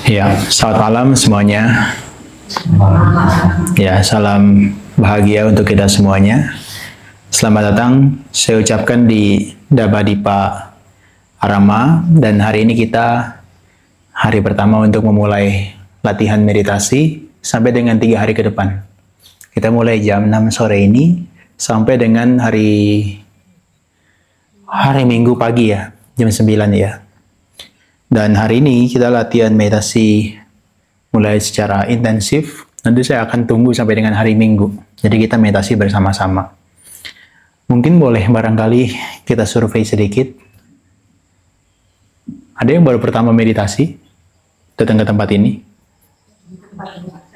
Ya, selamat malam semuanya. Ya, salam bahagia untuk kita semuanya. Selamat datang, saya ucapkan di Dabadipa Arama, dan hari ini kita hari pertama untuk memulai latihan meditasi sampai dengan 3 hari ke depan. Kita mulai jam 6 sore ini sampai dengan hari Minggu pagi ya, jam 9 ya. Dan hari ini kita latihan meditasi mulai secara intensif. Nanti saya akan tunggu sampai dengan hari Minggu. Jadi kita meditasi bersama-sama. Mungkin boleh barangkali kita survei sedikit. Ada yang baru pertama meditasi datang ke tempat ini?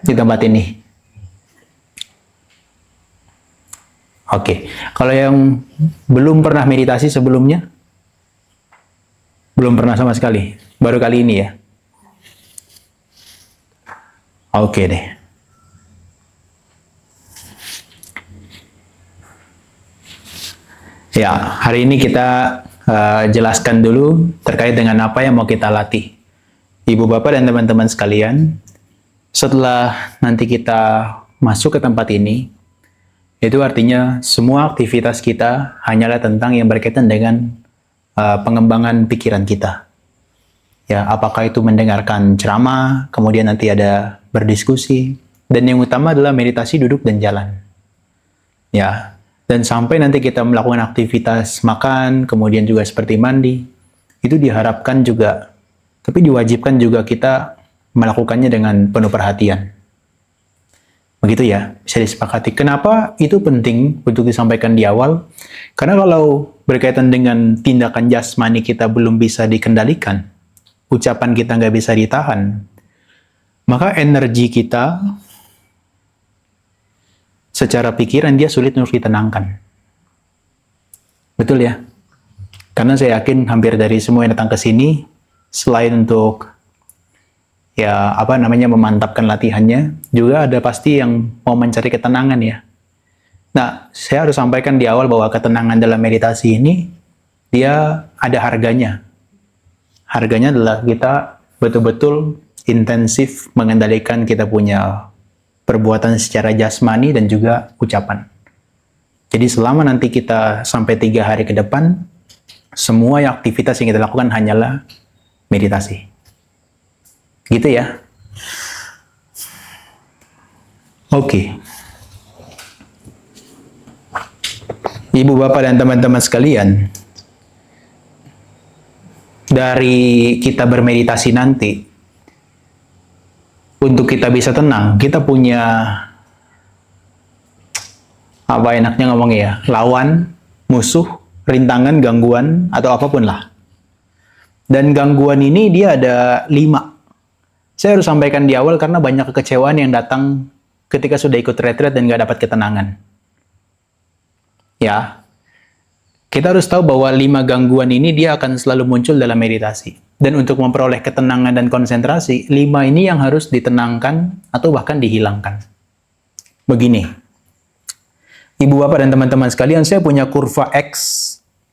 Di tempat ini. Oke. Kalau yang belum pernah meditasi sebelumnya? Belum pernah sama sekali. Baru kali ini ya. Oke deh. Ya, hari ini kita jelaskan dulu terkait dengan apa yang mau kita latih. Ibu, Bapak, dan teman-teman sekalian, setelah nanti kita masuk ke tempat ini, itu artinya semua aktivitas kita hanyalah tentang yang berkaitan dengan pengembangan pikiran kita. Ya, apakah itu mendengarkan ceramah, kemudian nanti ada berdiskusi, dan yang utama adalah meditasi duduk dan jalan. Ya, dan sampai nanti kita melakukan aktivitas makan, kemudian juga seperti mandi, itu diharapkan juga, tapi diwajibkan juga kita melakukannya dengan penuh perhatian. Begitu ya, bisa disepakati. Kenapa itu penting untuk disampaikan di awal? Karena kalau berkaitan dengan tindakan jasmani kita belum bisa dikendalikan, ucapan kita nggak bisa ditahan, maka energi kita secara pikiran dia sulit untuk ditenangkan. Betul ya? Karena saya yakin hampir dari semua yang datang ke sini, selain untuk memantapkan latihannya, juga ada pasti yang mau mencari ketenangan ya. Nah, saya harus sampaikan di awal bahwa ketenangan dalam meditasi ini, dia ada harganya. Harganya adalah kita betul-betul intensif mengendalikan kita punya perbuatan secara jasmani dan juga ucapan. Jadi selama nanti kita sampai 3 hari ke depan, semua aktivitas yang kita lakukan hanyalah meditasi. Gitu ya. Oke. Ibu, Bapak, dan teman-teman sekalian, dari kita bermeditasi nanti, untuk kita bisa tenang, kita punya, apa enaknya ngomongnya ya, lawan, musuh, rintangan, gangguan, atau apapun lah. Dan gangguan ini dia ada 5. Saya harus sampaikan di awal karena banyak kekecewaan yang datang ketika sudah ikut retreat dan nggak dapat ketenangan. Ya, kita harus tahu bahwa 5 gangguan ini dia akan selalu muncul dalam meditasi. Dan untuk memperoleh ketenangan dan konsentrasi, 5 ini yang harus ditenangkan atau bahkan dihilangkan. Begini, Ibu, Bapak, dan teman-teman sekalian, saya punya kurva X.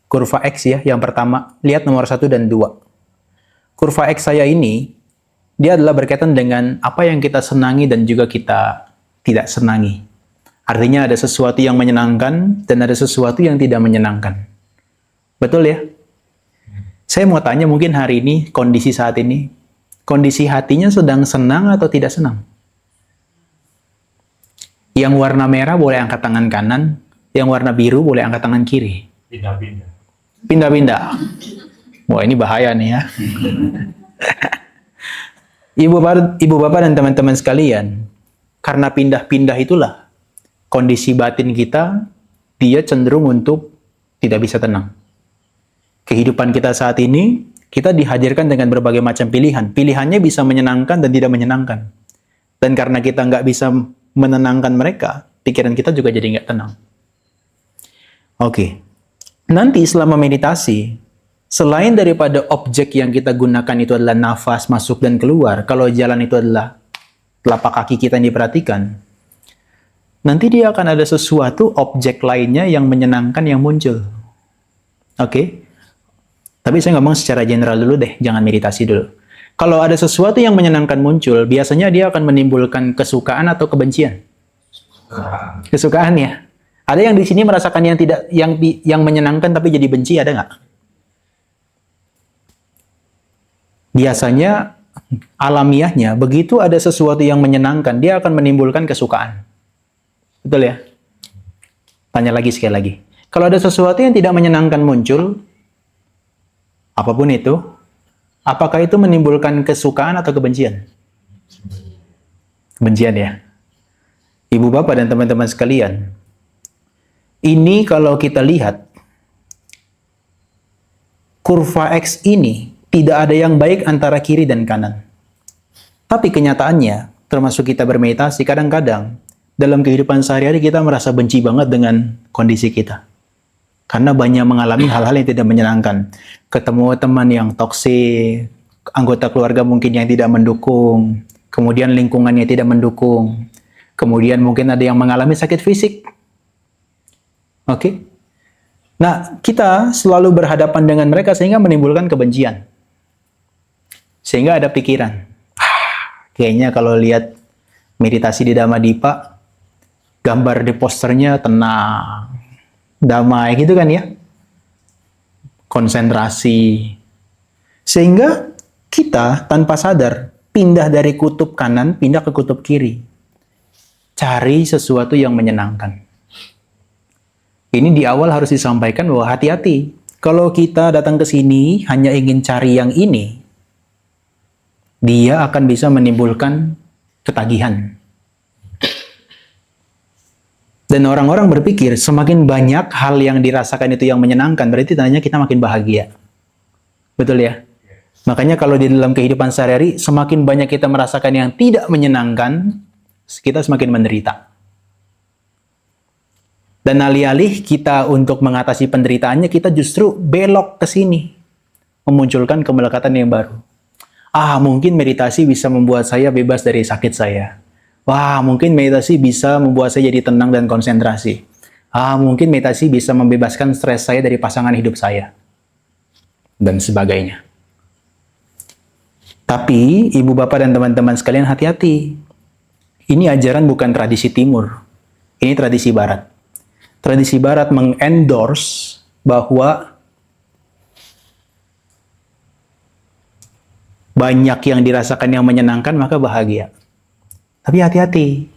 Kurva X ya, yang pertama. Lihat nomor 1 dan 2. Kurva X saya ini, dia adalah berkaitan dengan apa yang kita senangi dan juga kita tidak senangi. Artinya ada sesuatu yang menyenangkan dan ada sesuatu yang tidak menyenangkan. Betul ya? Saya mau tanya mungkin hari ini, kondisi saat ini, kondisi hatinya sedang senang atau tidak senang? Yang warna merah boleh angkat tangan kanan, yang warna biru boleh angkat tangan kiri. Pindah-pindah. Pindah-pindah. Wah, ini bahaya nih ya. Ibu, Bapak, dan teman-teman sekalian, karena pindah-pindah itulah kondisi batin kita, dia cenderung untuk tidak bisa tenang. Kehidupan kita saat ini, kita dihadirkan dengan berbagai macam pilihan. Pilihannya bisa menyenangkan dan tidak menyenangkan. Dan karena kita nggak bisa menenangkan mereka, pikiran kita juga jadi nggak tenang. Oke. Nanti selama meditasi, selain daripada objek yang kita gunakan itu adalah nafas masuk dan keluar, kalau jalan itu adalah telapak kaki kita yang diperhatikan, nanti dia akan ada sesuatu objek lainnya yang menyenangkan yang muncul. Oke? Tapi saya ngomong secara general dulu deh, jangan meditasi dulu. Kalau ada sesuatu yang menyenangkan muncul, biasanya dia akan menimbulkan kesukaan atau kebencian. Kesukaan ya. Ada yang di sini merasakan yang tidak, yang menyenangkan tapi jadi benci, ada nggak? Biasanya alamiahnya begitu ada sesuatu yang menyenangkan, dia akan menimbulkan kesukaan. Betul ya? Tanya lagi sekali lagi. Kalau ada sesuatu yang tidak menyenangkan muncul, apapun itu, apakah itu menimbulkan kesukaan atau kebencian? Kebencian ya. Ibu bapak dan teman-teman sekalian, ini kalau kita lihat, kurva X ini tidak ada yang baik antara kiri dan kanan. Tapi kenyataannya, termasuk kita bermeditasi, kadang-kadang dalam kehidupan sehari-hari kita merasa benci banget dengan kondisi kita. Karena banyak mengalami hal-hal yang tidak menyenangkan. Ketemu teman yang toksik, anggota keluarga mungkin yang tidak mendukung, kemudian lingkungannya tidak mendukung, kemudian mungkin ada yang mengalami sakit fisik. Oke? Nah, kita selalu berhadapan dengan mereka sehingga menimbulkan kebencian. Sehingga ada pikiran, kayaknya kalau lihat meditasi di Dhammadippa, gambar di posternya tenang, damai gitu kan ya, konsentrasi, sehingga kita tanpa sadar pindah dari kutub kanan pindah ke kutub kiri, cari sesuatu yang menyenangkan. Ini di awal harus disampaikan bahwa hati-hati, kalau kita datang ke sini hanya ingin cari yang ini, dia akan bisa menimbulkan ketagihan. Dan orang-orang berpikir semakin banyak hal yang dirasakan itu yang menyenangkan, berarti tandanya kita makin bahagia. Betul ya? Makanya kalau di dalam kehidupan sehari-hari, semakin banyak kita merasakan yang tidak menyenangkan, kita semakin menderita. Dan alih-alih kita untuk mengatasi penderitaannya, kita justru belok ke sini. Memunculkan kemelekatan yang baru. Mungkin meditasi bisa membuat saya bebas dari sakit saya. Wah, mungkin meditasi bisa membuat saya jadi tenang dan konsentrasi. Mungkin meditasi bisa membebaskan stres saya dari pasangan hidup saya. Dan sebagainya. Tapi, ibu bapak dan teman-teman sekalian hati-hati. Ini ajaran bukan tradisi timur. Ini tradisi barat. Tradisi barat mengendorse bahwa banyak yang dirasakan yang menyenangkan, maka bahagia. Tapi hati-hati,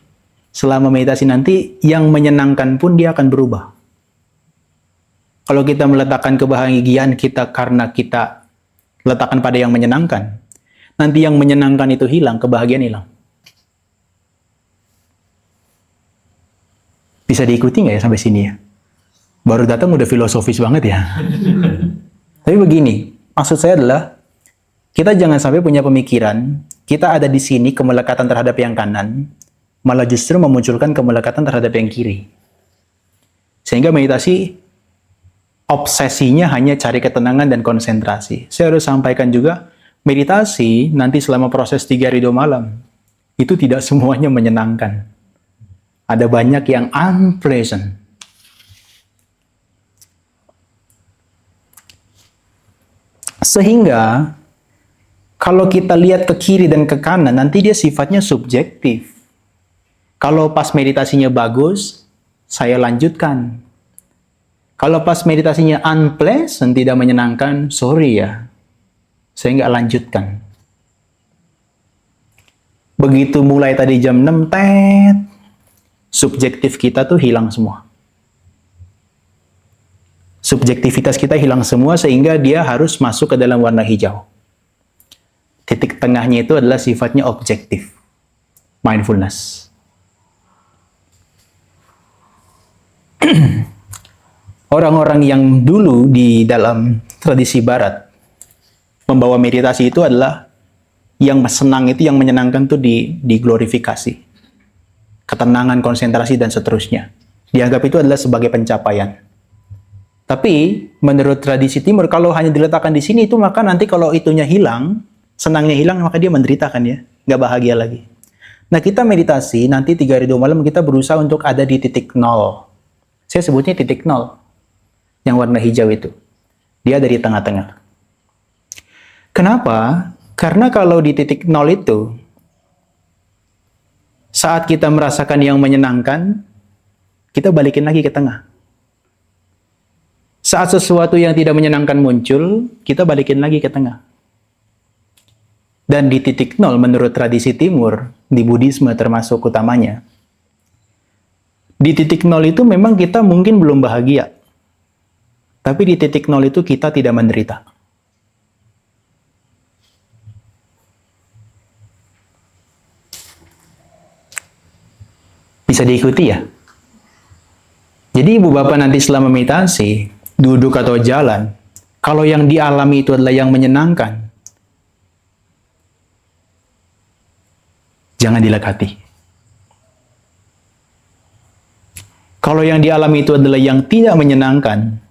selama meditasi nanti, yang menyenangkan pun dia akan berubah. Kalau kita meletakkan kebahagiaan kita karena kita letakkan pada yang menyenangkan, nanti yang menyenangkan itu hilang, kebahagiaan hilang. Bisa diikuti nggak ya sampai sini ya? Baru datang udah filosofis banget ya. Tapi begini, maksud saya adalah, kita jangan sampai punya pemikiran, kita ada di sini kemelekatan terhadap yang kanan, malah justru memunculkan kemelekatan terhadap yang kiri. Sehingga meditasi, obsesinya hanya cari ketenangan dan konsentrasi. Saya harus sampaikan juga, meditasi nanti selama proses 3 hari 2 malam, itu tidak semuanya menyenangkan. Ada banyak yang unpleasant. Sehingga, kalau kita lihat ke kiri dan ke kanan, nanti dia sifatnya subjektif. Kalau pas meditasinya bagus, saya lanjutkan. Kalau pas meditasinya unpleasant, tidak menyenangkan, sorry ya, saya nggak lanjutkan. Begitu mulai tadi jam 6, subjektif kita tuh hilang semua. Subjektivitas kita hilang semua sehingga dia harus masuk ke dalam warna hijau. Titik tengahnya itu adalah sifatnya objektif. Mindfulness. Orang-orang yang dulu di dalam tradisi barat membawa meditasi itu adalah yang senang itu, yang menyenangkan itu diglorifikasi. Ketenangan, konsentrasi, dan seterusnya. Dianggap itu adalah sebagai pencapaian. Tapi menurut tradisi timur, kalau hanya diletakkan di sini itu, maka nanti kalau itunya hilang, senangnya hilang, maka dia menderita kan ya, nggak bahagia lagi. Nah, kita meditasi, nanti 3 hari 2 malam kita berusaha untuk ada di titik 0. Saya sebutnya titik 0. Yang warna hijau itu. Dia dari tengah-tengah. Kenapa? Karena kalau di titik nol itu, saat kita merasakan yang menyenangkan, kita balikin lagi ke tengah. Saat sesuatu yang tidak menyenangkan muncul, kita balikin lagi ke tengah. Dan di titik nol menurut tradisi timur, di Buddhisme termasuk utamanya, di titik nol itu memang kita mungkin belum bahagia. Tapi di titik nol itu kita tidak menderita. Bisa diikuti ya? Jadi ibu bapak nanti setelah meditasi, duduk atau jalan, kalau yang dialami itu adalah yang menyenangkan, jangan dilekati. Kalau yang dialami itu adalah yang tidak menyenangkan,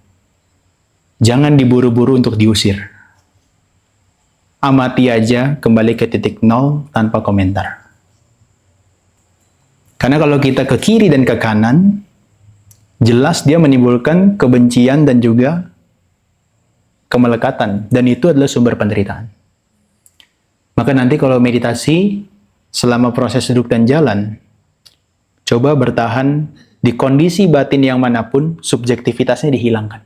jangan diburu-buru untuk diusir. Amati aja, kembali ke titik nol tanpa komentar. Karena kalau kita ke kiri dan ke kanan, jelas dia menimbulkan kebencian dan juga kemelekatan. Dan itu adalah sumber penderitaan. Maka nanti kalau meditasi, selama proses duduk dan jalan, coba bertahan di kondisi batin yang manapun, subjektivitasnya dihilangkan.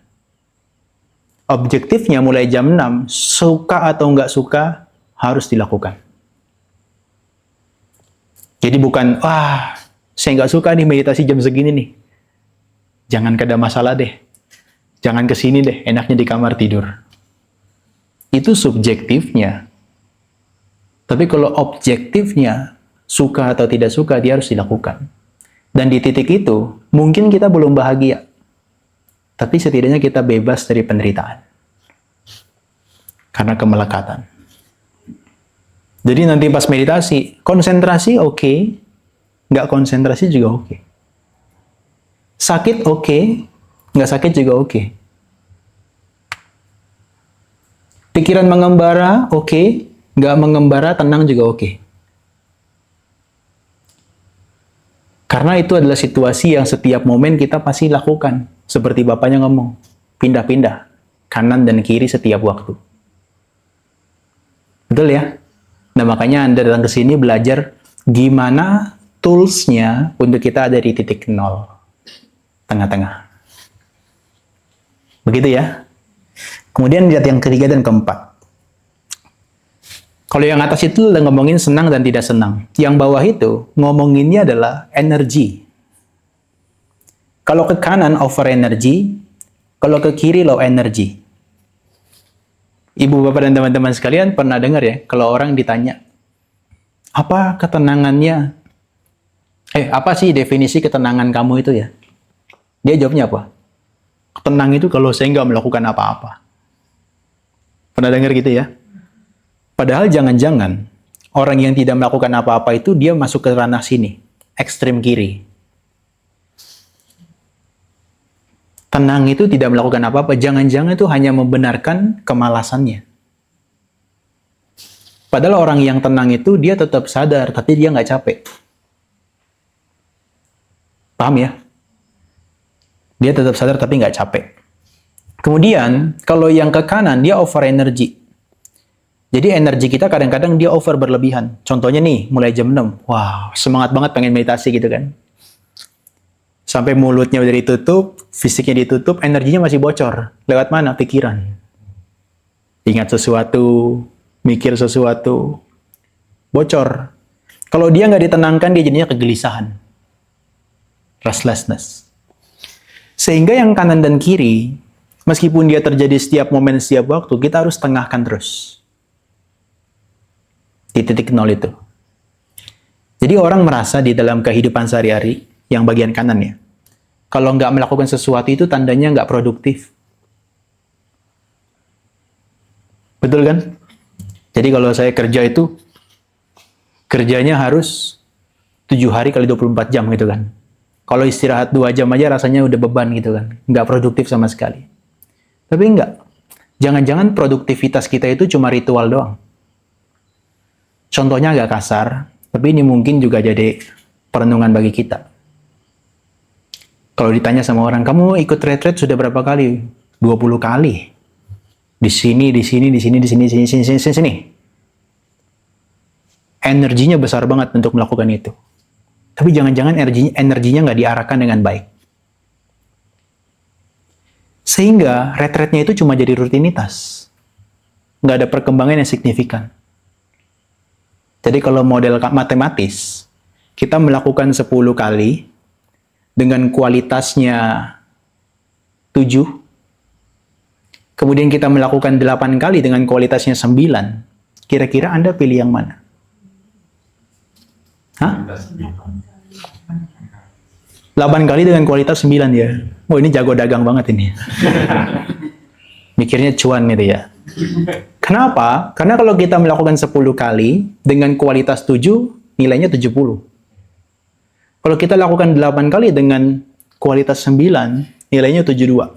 Objektifnya mulai jam 6, suka atau nggak suka, harus dilakukan. Jadi bukan, saya nggak suka nih meditasi jam segini nih. Jangan ada masalah deh. Jangan kesini deh, enaknya di kamar tidur. Itu subjektifnya. Tapi kalau objektifnya, suka atau tidak suka, dia harus dilakukan. Dan di titik itu, mungkin kita belum bahagia. Tapi setidaknya kita bebas dari penderitaan. Karena kemelekatan. Jadi nanti pas meditasi, konsentrasi oke. Nggak konsentrasi juga oke. Sakit oke, nggak sakit juga oke. Pikiran mengembara oke, nggak mengembara tenang juga oke. Karena itu adalah situasi yang setiap momen kita pasti lakukan. Seperti bapaknya ngomong, pindah-pindah, kanan dan kiri setiap waktu. Betul ya? Nah makanya Anda datang ke sini belajar gimana tools-nya untuk kita ada di titik nol. Tengah-tengah. Begitu ya. Kemudian lihat yang ketiga dan keempat. Kalau yang atas itu udah ngomongin senang dan tidak senang. Yang bawah itu ngomonginnya adalah energi. Kalau ke kanan over energy, kalau ke kiri low energy. Ibu bapak dan teman-teman sekalian pernah dengar ya, kalau orang ditanya, apa ketenangannya? Apa sih definisi ketenangan kamu itu ya? Dia jawabnya apa? Tenang itu kalau saya nggak melakukan apa-apa. Pernah dengar gitu ya? Padahal jangan-jangan orang yang tidak melakukan apa-apa itu dia masuk ke ranah sini, ekstrem kiri. Tenang itu tidak melakukan apa-apa, jangan-jangan itu hanya membenarkan kemalasannya. Padahal orang yang tenang itu dia tetap sadar, tapi dia nggak capek. Paham ya? Dia tetap sadar tapi nggak capek. Kemudian, kalau yang ke kanan, dia over energy. Jadi energi kita kadang-kadang dia over berlebihan. Contohnya nih, mulai jam 6. Wow, semangat banget pengen meditasi gitu kan. Sampai mulutnya udah ditutup, fisiknya ditutup, energinya masih bocor. Lewat mana? Pikiran. Ingat sesuatu, mikir sesuatu, bocor. Kalau dia nggak ditenangkan, dia jadinya kegelisahan. Restlessness. Sehingga yang kanan dan kiri, meskipun dia terjadi setiap momen, setiap waktu, kita harus tengahkan terus. Di titik nol itu. Jadi orang merasa di dalam kehidupan sehari-hari, yang bagian kanan ya, kalau nggak melakukan sesuatu itu tandanya nggak produktif. Betul kan? Jadi kalau saya kerja itu, kerjanya harus 7 hari kali 24 jam gitu kan. Kalau istirahat 2 jam aja rasanya udah beban gitu kan. Nggak produktif sama sekali. Tapi enggak. Jangan-jangan produktivitas kita itu cuma ritual doang. Contohnya agak kasar, tapi ini mungkin juga jadi perenungan bagi kita. Kalau ditanya sama orang, kamu ikut retreat sudah berapa kali? 20 kali. Di sini, di sini, di sini, di sini, di sini, di sini, di sini. energinya besar banget untuk melakukan itu. Tapi jangan-jangan energinya nggak diarahkan dengan baik. Sehingga retretnya itu cuma jadi rutinitas. Nggak ada perkembangan yang signifikan. Jadi kalau model matematis, kita melakukan 10 kali dengan kualitasnya 7, kemudian kita melakukan 8 kali dengan kualitasnya 9, kira-kira Anda pilih yang mana? Hah? 8 kali dengan kualitas 9 ya. Oh, ini jago dagang banget ini. Mikirnya cuan gitu ya. Kenapa? Karena kalau kita melakukan 10 kali dengan kualitas 7, nilainya 70. Kalau kita lakukan 8 kali dengan kualitas 9, nilainya 72.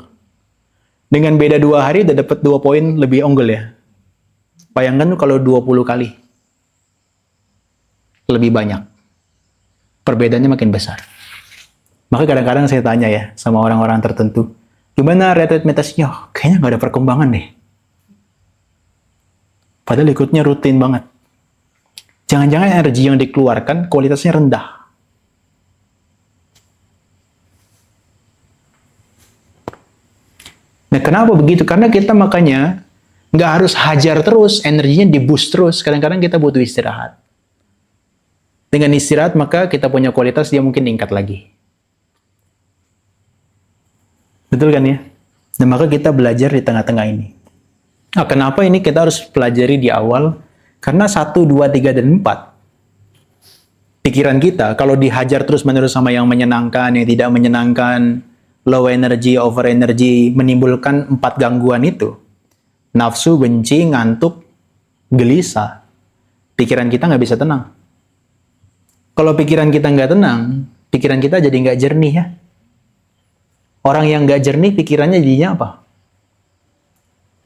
Dengan beda 2 hari udah dapat 2 poin lebih unggul ya. Bayangkan kalau 20 kali. Lebih banyak. Perbedaannya makin besar. Maka kadang-kadang saya tanya ya sama orang-orang tertentu, gimana retret meditasnya? Oh, kayaknya nggak ada perkembangan deh. Padahal ikutnya rutin banget. Jangan-jangan energi yang dikeluarkan kualitasnya rendah. Nah, kenapa begitu? Karena kita makanya nggak harus hajar terus, energinya di-boost terus. Kadang-kadang kita butuh istirahat. Dengan istirahat, maka kita punya kualitas yang mungkin meningkat lagi. Betul kan ya? Dan maka kita belajar di tengah-tengah ini. Nah, kenapa ini kita harus pelajari di awal? Karena 1, 2, 3, dan 4. Pikiran kita, kalau dihajar terus-menerus sama yang menyenangkan, yang tidak menyenangkan, low energy, over energy, menimbulkan 4 gangguan itu. Nafsu, benci, ngantuk, gelisah. Pikiran kita nggak bisa tenang. Kalau pikiran kita nggak tenang, pikiran kita jadi nggak jernih ya. Orang yang nggak jernih, pikirannya jadinya apa?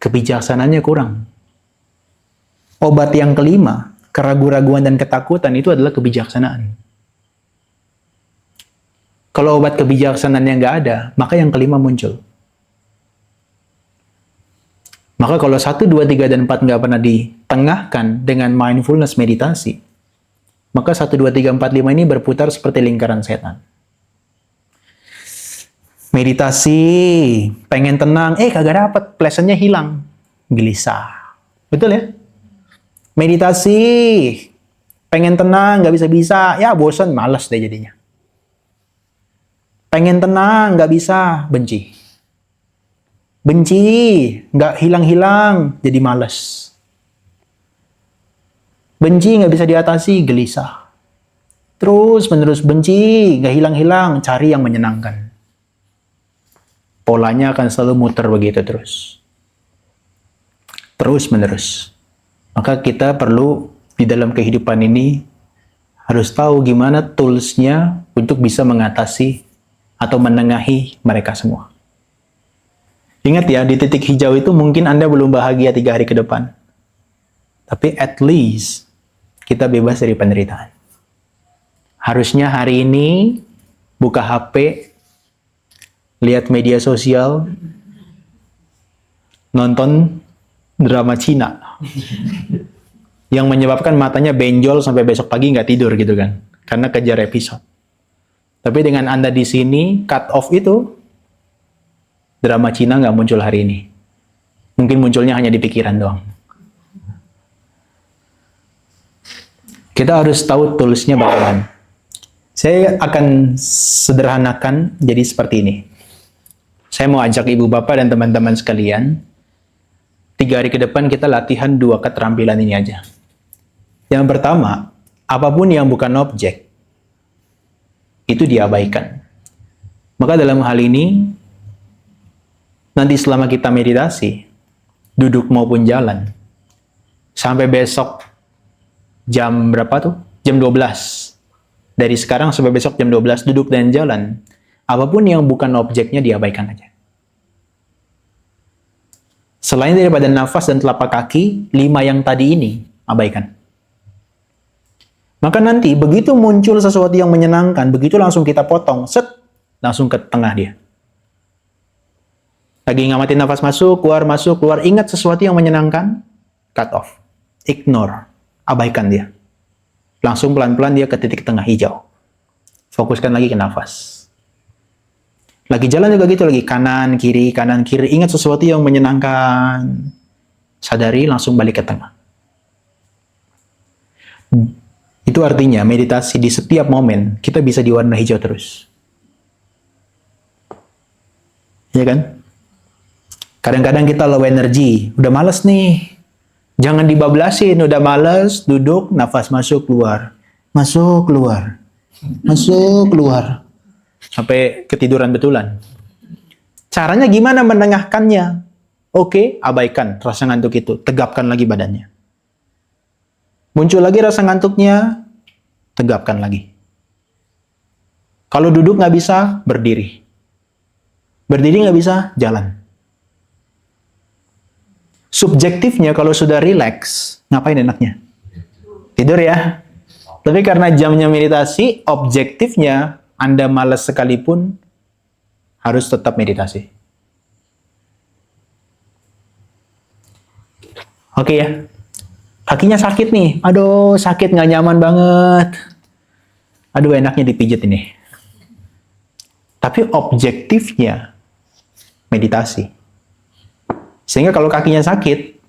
Kebijaksanaannya kurang. Obat yang kelima, keraguan-raguan dan ketakutan itu adalah kebijaksanaan. Kalau obat kebijaksanaan yang nggak ada, maka yang kelima muncul. Maka kalau 1, 2, 3, dan 4 nggak pernah ditengahkan dengan mindfulness meditasi, maka 1, 2, 3, 4, 5 ini berputar seperti lingkaran setan. Meditasi, pengen tenang, kagak dapet, pleasantnya hilang, gelisah. Betul ya? Meditasi, pengen tenang, nggak bisa-bisa, ya bosan, malas deh jadinya. Pengen tenang, nggak bisa, benci. Benci, nggak hilang-hilang, jadi malas. Benci nggak bisa diatasi, gelisah. Terus menerus benci, nggak hilang-hilang, cari yang menyenangkan. Polanya akan selalu muter begitu terus. Terus menerus. Maka kita perlu di dalam kehidupan ini harus tahu gimana tools-nya untuk bisa mengatasi atau menengahi mereka semua. Ingat ya, di titik hijau itu mungkin Anda belum bahagia 3 hari ke depan. Tapi at least kita bebas dari penderitaan. Harusnya hari ini buka HP, lihat media sosial, nonton drama Cina yang menyebabkan matanya benjol sampai besok pagi nggak tidur gitu kan, karena kejar episode. Tapi dengan Anda di sini, cut off itu, drama Cina nggak muncul hari ini. Mungkin munculnya hanya di pikiran doang. Kita harus tahu toolsnya bagaimana. Saya akan sederhanakan jadi seperti ini. Saya mau ajak ibu bapak dan teman-teman sekalian, 3 hari ke depan kita latihan 2 keterampilan ini aja. Yang pertama, apapun yang bukan objek, itu diabaikan. Maka dalam hal ini, nanti selama kita meditasi, duduk maupun jalan, sampai besok jam berapa tuh? Jam 12. Dari sekarang sampai besok jam 12, duduk dan jalan. Apapun yang bukan objeknya diabaikan aja. Selain daripada nafas dan telapak kaki, 5 yang tadi ini abaikan. Maka nanti begitu muncul sesuatu yang menyenangkan, begitu langsung kita potong, set, langsung ke tengah dia. Lagi ngamatin nafas masuk, keluar, ingat sesuatu yang menyenangkan, cut off, ignore, abaikan dia. Langsung pelan-pelan dia ke titik tengah hijau. Fokuskan lagi ke nafas. Lagi jalan juga gitu, lagi kanan, kiri, ingat sesuatu yang menyenangkan. Sadari, langsung balik ke tengah. Itu artinya meditasi di setiap momen, kita bisa di warna hijau terus. Ya kan? Kadang-kadang kita low energy, udah males nih. Jangan dibablasin, udah males, duduk, nafas masuk, keluar. Masuk, keluar. Masuk, keluar. Sampai ketiduran betulan. Caranya gimana menengahkannya? Oke, abaikan rasa ngantuk itu. Tegapkan lagi badannya. Muncul lagi rasa ngantuknya, tegapkan lagi. Kalau duduk nggak bisa, berdiri. Berdiri nggak bisa, jalan. Subjektifnya kalau sudah rileks, ngapain enaknya? Tidur ya. Tapi karena jamnya meditasi, objektifnya Anda malas sekalipun harus tetap meditasi. Oke ya. Kakinya sakit nih. Aduh, sakit nggak nyaman banget. Aduh, enaknya dipijit ini. Tapi objektifnya meditasi. Sehingga kalau kakinya sakit,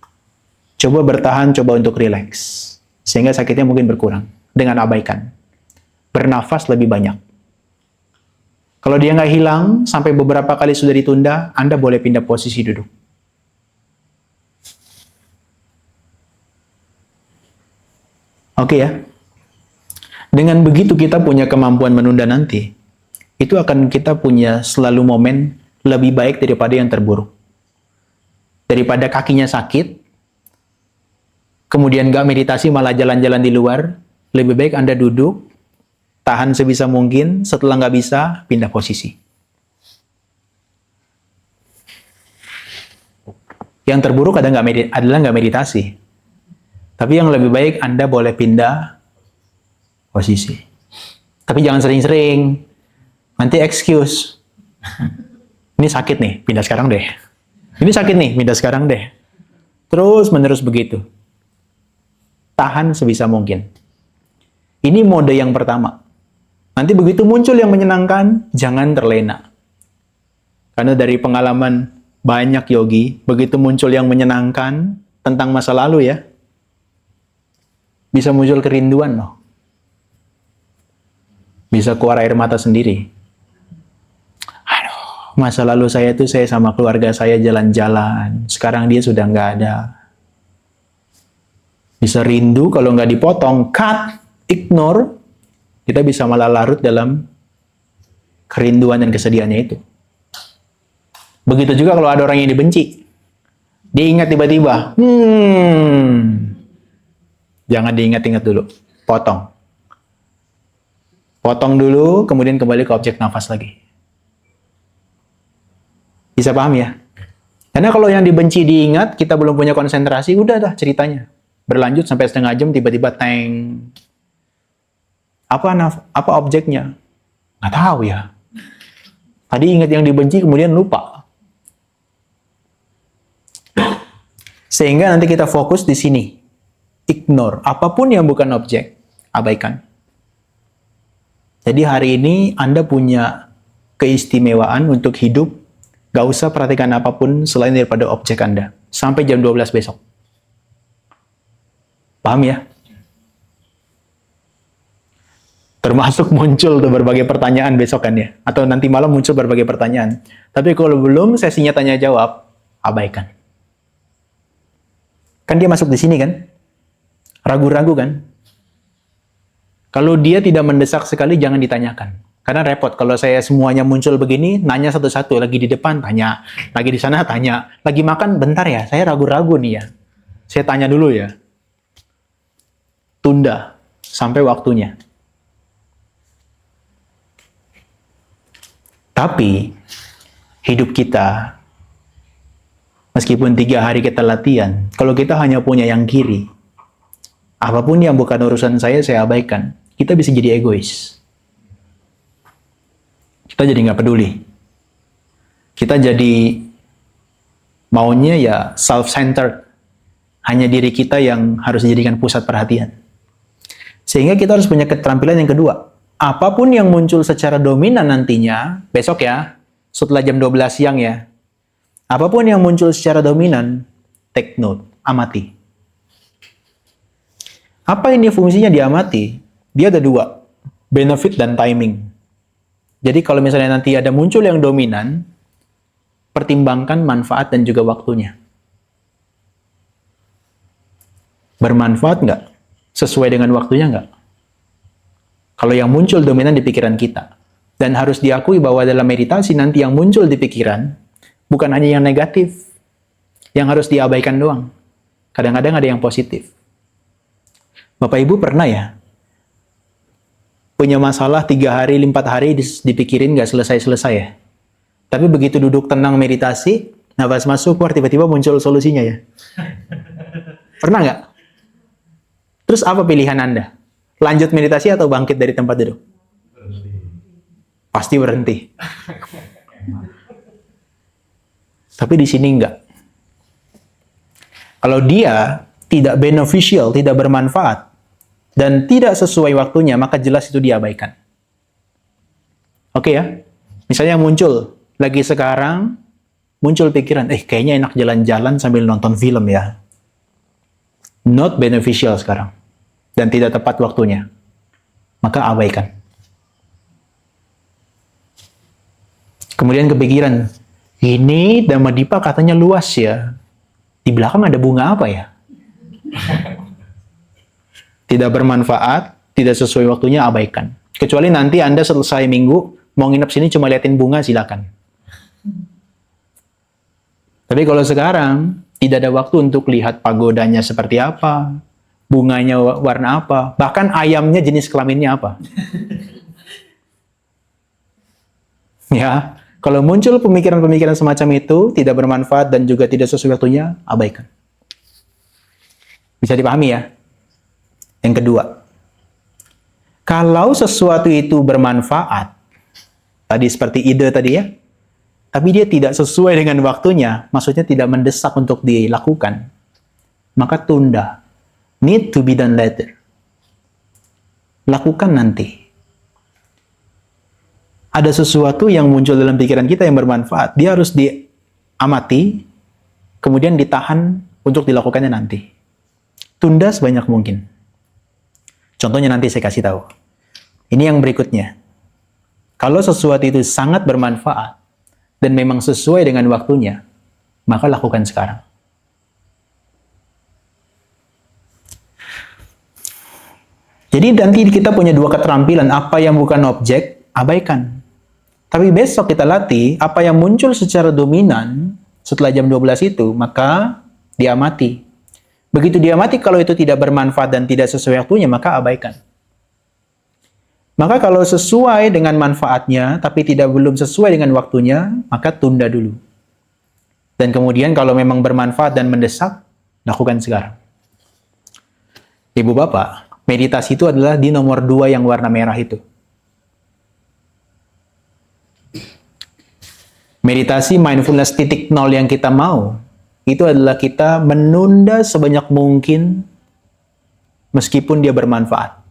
coba bertahan, coba untuk rileks. Sehingga sakitnya mungkin berkurang. Dengan abaikan. Bernafas lebih banyak. Kalau dia nggak hilang, sampai beberapa kali sudah ditunda, Anda boleh pindah posisi duduk. Oke ya. Dengan begitu kita punya kemampuan menunda nanti, itu akan kita punya selalu momen lebih baik daripada yang terburuk. Daripada kakinya sakit, kemudian nggak meditasi malah jalan-jalan di luar, lebih baik Anda duduk, tahan sebisa mungkin, setelah nggak bisa, pindah posisi. Yang terburuk adalah nggak meditasi. Tapi yang lebih baik Anda boleh pindah posisi. Tapi jangan sering-sering. Nanti excuse. Ini sakit nih, pindah sekarang deh. Ini sakit nih, pindah sekarang deh. Terus menerus begitu. Tahan sebisa mungkin. Ini mode yang pertama. Nanti begitu muncul yang menyenangkan, jangan terlena. Karena dari pengalaman banyak yogi, begitu muncul yang menyenangkan tentang masa lalu ya, bisa muncul kerinduan loh. Bisa keluar air mata sendiri. Aduh, masa lalu saya tuh saya sama keluarga saya jalan-jalan. Sekarang dia sudah nggak ada. Bisa rindu kalau nggak dipotong, cut, ignore. Kita bisa malah larut dalam kerinduan dan kesedihannya itu. Begitu juga kalau ada orang yang dibenci. Dia ingat tiba-tiba, jangan diingat-ingat dulu. Potong. Potong dulu, kemudian kembali ke objek nafas lagi. Bisa paham ya? Karena kalau yang dibenci diingat, kita belum punya konsentrasi, udah dah ceritanya. Berlanjut sampai setengah jam, tiba-tiba teng. Apa objeknya? Nggak tahu ya. Tadi ingat yang dibenci, kemudian lupa. Sehingga nanti kita fokus di sini. Ignore. Apapun yang bukan objek, abaikan. Jadi hari ini Anda punya keistimewaan untuk hidup, gak usah perhatikan apapun selain daripada objek Anda. Sampai jam 12 besok. Paham ya? Termasuk muncul tuh berbagai pertanyaan besok kan ya. Atau nanti malam muncul berbagai pertanyaan. Tapi kalau belum sesinya tanya jawab, abaikan. Kan dia masuk di sini kan? Ragu-ragu kan? Kalau dia tidak mendesak sekali, jangan ditanyakan. Karena repot. Kalau saya semuanya muncul begini, nanya satu-satu. Lagi di depan, tanya. Lagi di sana, tanya. Lagi makan, bentar ya. Saya ragu-ragu nih ya. Saya tanya dulu ya. Tunda. Sampai waktunya. Tapi, hidup kita, meskipun 3 hari kita latihan, kalau kita hanya punya yang kiri, apapun yang bukan urusan saya abaikan. Kita bisa jadi egois. Kita jadi nggak peduli. Kita jadi maunya ya self-centered. Hanya diri kita yang harus dijadikan pusat perhatian. Sehingga kita harus punya keterampilan yang kedua. Apapun yang muncul secara dominan nantinya, besok ya, setelah jam 12 siang ya, apapun yang muncul secara dominan, take note, amati. Apa ini fungsinya diamati? Dia ada dua, benefit dan timing. Jadi kalau misalnya nanti ada muncul yang dominan, pertimbangkan manfaat dan juga waktunya. Bermanfaat nggak? Sesuai dengan waktunya nggak? Kalau yang muncul dominan di pikiran kita. Dan harus diakui bahwa dalam meditasi nanti yang muncul di pikiran, bukan hanya yang negatif, yang harus diabaikan doang. Kadang-kadang ada yang positif. Bapak Ibu pernah ya? Punya masalah 3 hari, 4 hari dipikirin nggak selesai-selesai ya? Tapi begitu duduk tenang meditasi, nafas masuk, keluar, tiba-tiba muncul solusinya ya? Pernah nggak? Terus apa pilihan Anda? Lanjut meditasi atau bangkit dari tempat duduk? Pasti berhenti. Tapi di sini enggak. Kalau dia tidak beneficial, tidak bermanfaat, dan tidak sesuai waktunya, maka jelas itu diabaikan. Oke ya? Misalnya muncul, lagi sekarang, muncul pikiran, kayaknya enak jalan-jalan sambil nonton film ya. Not beneficial sekarang. Dan tidak tepat waktunya. Maka abaikan. Kemudian kepikiran, ini Dhammadippa katanya luas ya. Di belakang ada bunga apa ya? Tidak bermanfaat, tidak sesuai waktunya, abaikan. Kecuali nanti Anda selesai minggu, mau nginep sini cuma liatin bunga, silakan. Tapi kalau sekarang, tidak ada waktu untuk lihat pagodanya seperti apa, bunganya warna apa, bahkan ayamnya jenis kelaminnya apa. Ya, kalau muncul pemikiran-pemikiran semacam itu, tidak bermanfaat dan juga tidak sesuai waktunya, abaikan. Bisa dipahami ya? Yang kedua, kalau sesuatu itu bermanfaat, tadi seperti ide tadi ya, tapi dia tidak sesuai dengan waktunya, maksudnya tidak mendesak untuk dilakukan, maka tunda. Need to be done later. Lakukan nanti. Ada sesuatu yang muncul dalam pikiran kita yang bermanfaat, dia harus diamati, kemudian ditahan untuk dilakukannya nanti. Tunda sebanyak mungkin. Contohnya nanti saya kasih tahu. Ini yang berikutnya. Kalau sesuatu itu sangat bermanfaat dan memang sesuai dengan waktunya, maka lakukan sekarang. Jadi nanti kita punya dua keterampilan, apa yang bukan objek, abaikan. Tapi besok kita latih, apa yang muncul secara dominan setelah jam 12 itu, maka diamati. Begitu diamati, kalau itu tidak bermanfaat dan tidak sesuai waktunya, maka abaikan. Maka kalau sesuai dengan manfaatnya, tapi belum sesuai dengan waktunya, maka tunda dulu. Dan kemudian kalau memang bermanfaat dan mendesak, lakukan sekarang. Ibu Bapak, meditasi itu adalah di nomor 2 yang warna merah itu. Meditasi mindfulness titik 0 yang kita mau, itu adalah kita menunda sebanyak mungkin meskipun dia bermanfaat.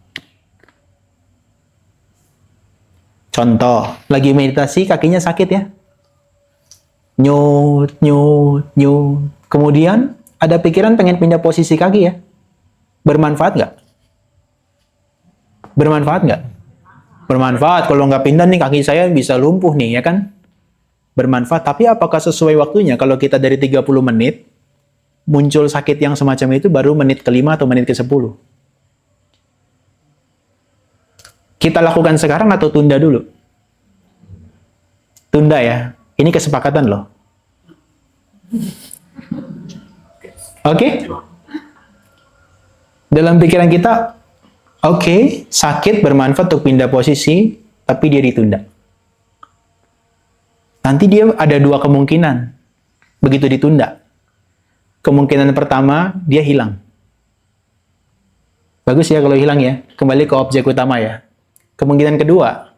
Contoh, lagi meditasi kakinya sakit ya. Nyut, nyut, nyut. Kemudian ada pikiran pengen pindah posisi kaki ya. Bermanfaat nggak? Bermanfaat nggak? Bermanfaat. Kalau nggak pindah nih kaki saya bisa lumpuh nih, ya kan? Bermanfaat. Tapi apakah sesuai waktunya? Kalau kita dari 30 menit, muncul sakit yang semacam itu baru menit ke-5 atau menit ke-10. Kita lakukan sekarang atau tunda dulu? Tunda ya. Ini kesepakatan loh. Oke? Dalam pikiran kita, oke, sakit bermanfaat untuk pindah posisi, tapi dia ditunda. Nanti dia ada 2 kemungkinan. Begitu ditunda. Kemungkinan pertama, dia hilang. Bagus ya kalau hilang ya. Kembali ke objek utama ya. Kemungkinan kedua,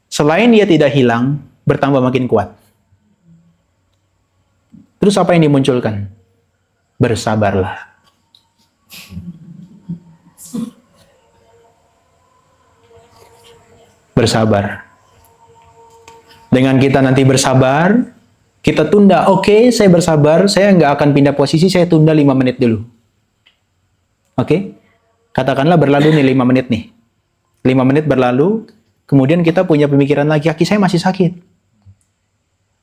selain dia tidak hilang, bertambah makin kuat. Terus apa yang dimunculkan? Bersabarlah. bersabar. Dengan kita nanti bersabar, kita tunda, oke, saya bersabar, saya nggak akan pindah posisi, saya tunda 5 menit dulu. Oke? Katakanlah berlalu nih 5 menit nih. 5 menit berlalu, kemudian kita punya pemikiran lagi, kaki saya masih sakit.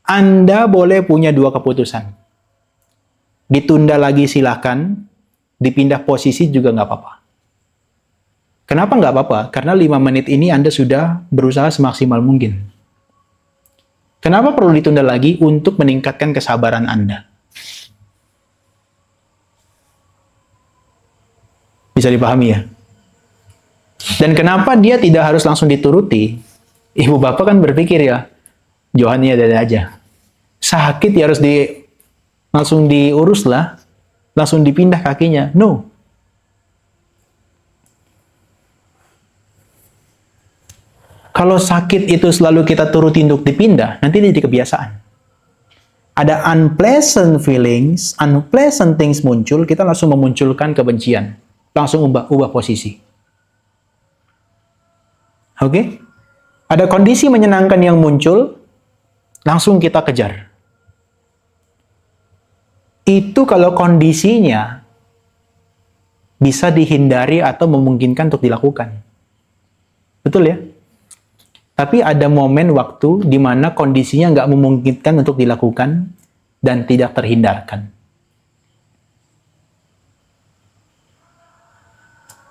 Anda boleh punya 2 keputusan. Ditunda lagi silahkan, dipindah posisi juga nggak apa-apa. Kenapa nggak apa-apa? Karena 5 menit ini Anda sudah berusaha semaksimal mungkin. Kenapa perlu ditunda lagi? Untuk meningkatkan kesabaran Anda. Bisa dipahami ya? Dan kenapa dia tidak harus langsung dituruti? Ibu bapak kan berpikir ya, Johannya ada aja. Sakit ya harus langsung diurus lah, langsung dipindah kakinya. No. Kalau sakit itu selalu kita turuti untuk dipindah, nanti jadi kebiasaan. Ada unpleasant feelings, unpleasant things muncul, kita langsung memunculkan kebencian. Langsung ubah posisi. Oke? Ada kondisi menyenangkan yang muncul, langsung kita kejar. Itu kalau kondisinya bisa dihindari atau memungkinkan untuk dilakukan. Betul ya? Tapi ada momen waktu di mana kondisinya nggak memungkinkan untuk dilakukan dan tidak terhindarkan.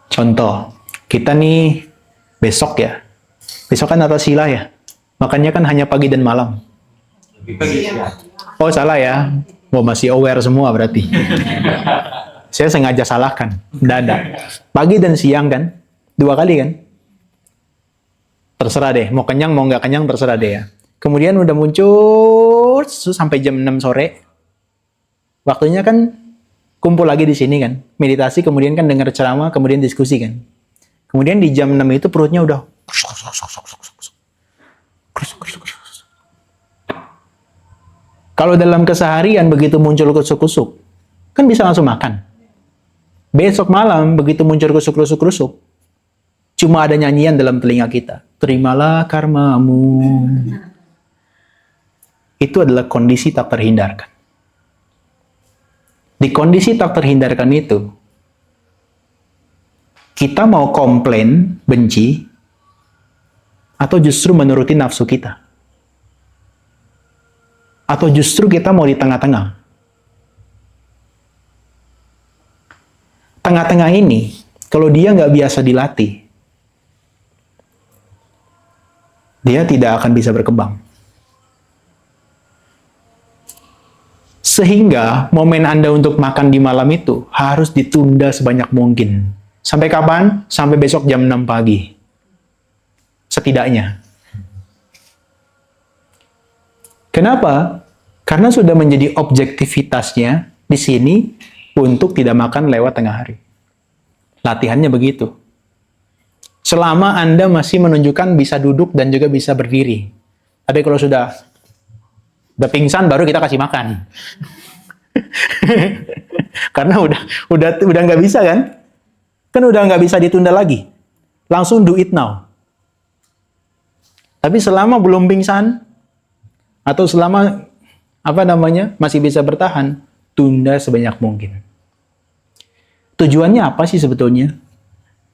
Contoh, kita nih besok ya. Besok kan atas sila ya. Makannya kan hanya pagi dan malam. Oh salah ya. Oh masih aware semua berarti. Saya sengaja salahkan. Dadak. Pagi dan siang kan? 2 kali kan? Terserah deh, mau kenyang mau nggak kenyang terserah deh ya. Kemudian udah muncul sampai jam 6 sore. Waktunya kan kumpul lagi di sini kan. Meditasi, kemudian kan dengar ceramah, kemudian diskusi kan. Kemudian di jam 6 itu perutnya udah kalau dalam keseharian begitu muncul kusuk-kusuk, kan bisa langsung makan. Besok malam begitu muncul kusuk-kusuk, cuma ada nyanyian dalam telinga kita. Terimalah karmamu. Itu adalah kondisi tak terhindarkan. Di kondisi tak terhindarkan itu, kita mau komplain, benci, atau justru menuruti nafsu kita? Atau justru kita mau di tengah-tengah? Tengah-tengah ini, kalau dia nggak biasa dilatih, dia tidak akan bisa berkembang. Sehingga momen Anda untuk makan di malam itu harus ditunda sebanyak mungkin. Sampai kapan? Sampai besok jam 6 pagi. Setidaknya. Kenapa? Karena sudah menjadi objektivitasnya di sini untuk tidak makan lewat tengah hari. Latihannya begitu. Selama Anda masih menunjukkan bisa duduk dan juga bisa berdiri. Tapi kalau sudah pingsan baru kita kasih makan. Karena udah nggak bisa kan? Kan udah nggak bisa ditunda lagi. Langsung do it now. Tapi selama belum pingsan atau selama masih bisa bertahan, tunda sebanyak mungkin. Tujuannya apa sih sebetulnya?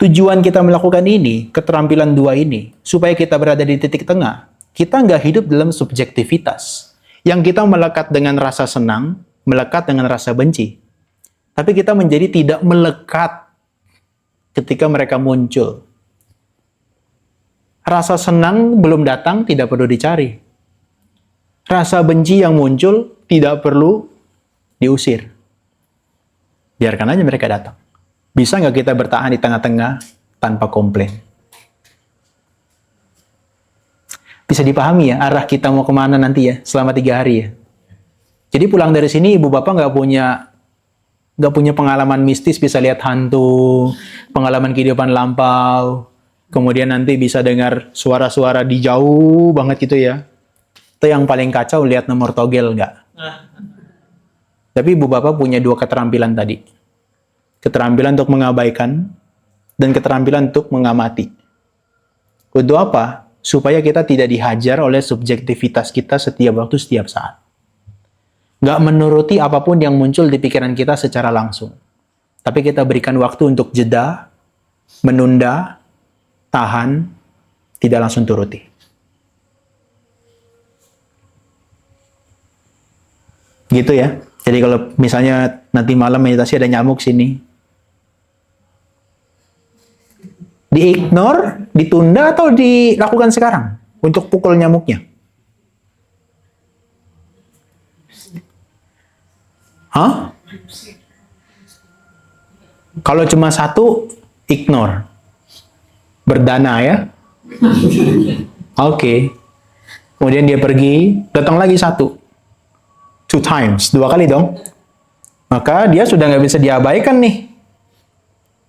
Tujuan kita melakukan ini, keterampilan 2 ini, supaya kita berada di titik tengah. Kita nggak hidup dalam subjektivitas. Yang kita melekat dengan rasa senang, melekat dengan rasa benci. Tapi kita menjadi tidak melekat ketika mereka muncul. Rasa senang belum datang, tidak perlu dicari. Rasa benci yang muncul, tidak perlu diusir. Biarkan aja mereka datang. Bisa nggak kita bertahan di tengah-tengah tanpa komplain? Bisa dipahami ya arah kita mau kemana nanti ya selama 3 hari ya. Jadi pulang dari sini ibu bapak nggak punya pengalaman mistis, bisa lihat hantu, pengalaman kehidupan lampau, kemudian nanti bisa dengar suara-suara di jauh banget gitu ya. Itu yang paling kacau, lihat nomor togel nggak? Tapi ibu bapak punya 2 keterampilan tadi. Keterampilan untuk mengabaikan dan keterampilan untuk mengamati. Untuk apa? supaya kita tidak dihajar oleh subjektivitas kita setiap waktu, setiap saat. Nggak menuruti apapun yang muncul di pikiran kita secara langsung. Tapi kita berikan waktu untuk jeda, menunda, tahan, tidak langsung turuti. Gitu ya. Jadi kalau misalnya nanti malam meditasi ada nyamuk sini, di-ignore, ditunda, atau dilakukan sekarang untuk pukul nyamuknya? Hah? Kalau cuma satu, ignore. Berdana ya. Oke. Kemudian dia pergi, datang lagi satu. 2 times, 2 kali dong. Maka dia sudah nggak bisa diabaikan nih.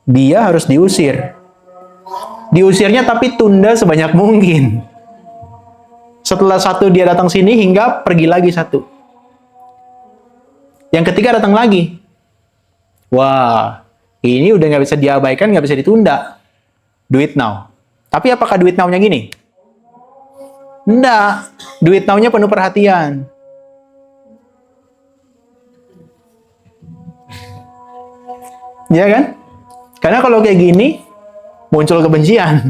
Dia harus diusir. Diusirnya tapi tunda sebanyak mungkin. Setelah satu dia datang sini hingga pergi lagi satu. Yang ketiga datang lagi. Wah, ini udah nggak bisa diabaikan, nggak bisa ditunda. Do it now. Tapi apakah do it now-nya gini? Enggak. Do it now-nya penuh perhatian. Ya kan? Karena kalau kayak gini, muncul kebencian.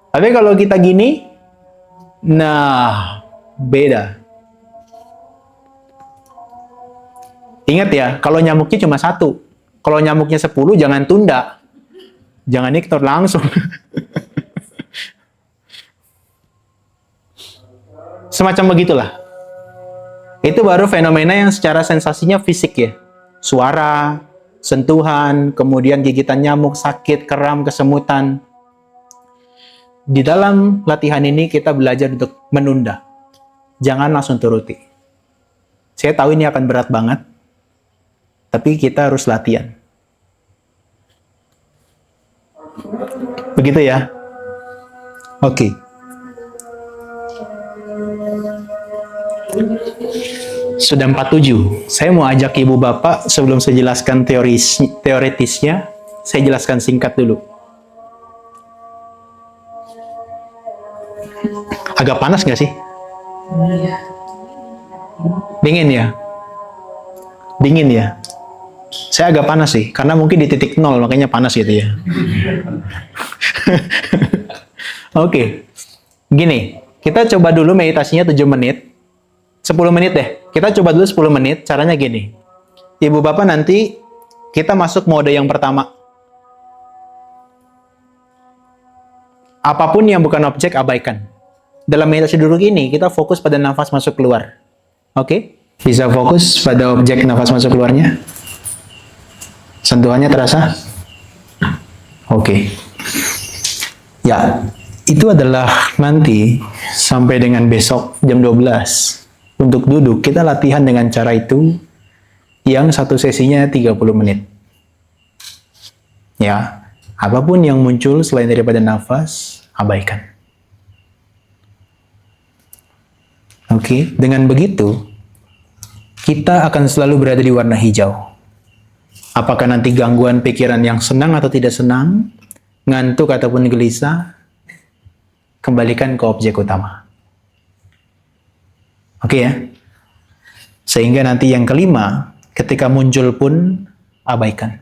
Tapi kalau kita gini, nah, beda. Ingat ya, kalau nyamuknya cuma satu. Kalau nyamuknya 10, jangan tunda. Jangan ignore langsung. Semacam begitulah. Itu baru fenomena yang secara sensasinya fisik ya. Suara, sentuhan, kemudian gigitan nyamuk, sakit, kram, kesemutan. Di dalam latihan ini kita belajar untuk menunda. Jangan langsung turuti. Saya tahu ini akan berat banget, tapi kita harus latihan. Begitu ya? Oke. Sudah 47. Saya mau ajak ibu bapak sebelum saya jelaskan teoritisnya, saya jelaskan singkat dulu. Agak panas nggak sih? Dingin ya? Dingin ya? Saya agak panas sih, karena mungkin di titik 0, makanya panas gitu ya. Oke. Gini, kita coba dulu meditasinya 7 menit. 10 menit deh. Kita coba dulu 10 menit. Caranya gini. Ibu bapak nanti kita masuk mode yang pertama. Apapun yang bukan objek, abaikan. Dalam meditasi duduk ini, kita fokus pada nafas masuk keluar. Oke? Bisa fokus pada objek nafas masuk keluarnya? Sentuhannya terasa? Oke. Ya, itu adalah nanti sampai dengan besok jam 12. Untuk duduk, kita latihan dengan cara itu yang satu sesinya 30 menit. Ya, apapun yang muncul selain daripada nafas, abaikan. Oke, dengan begitu, kita akan selalu berada di warna hijau. Apakah nanti gangguan pikiran yang senang atau tidak senang, ngantuk ataupun gelisah, kembalikan ke objek utama. Oke ya? Sehingga nanti yang kelima, ketika muncul pun, abaikan.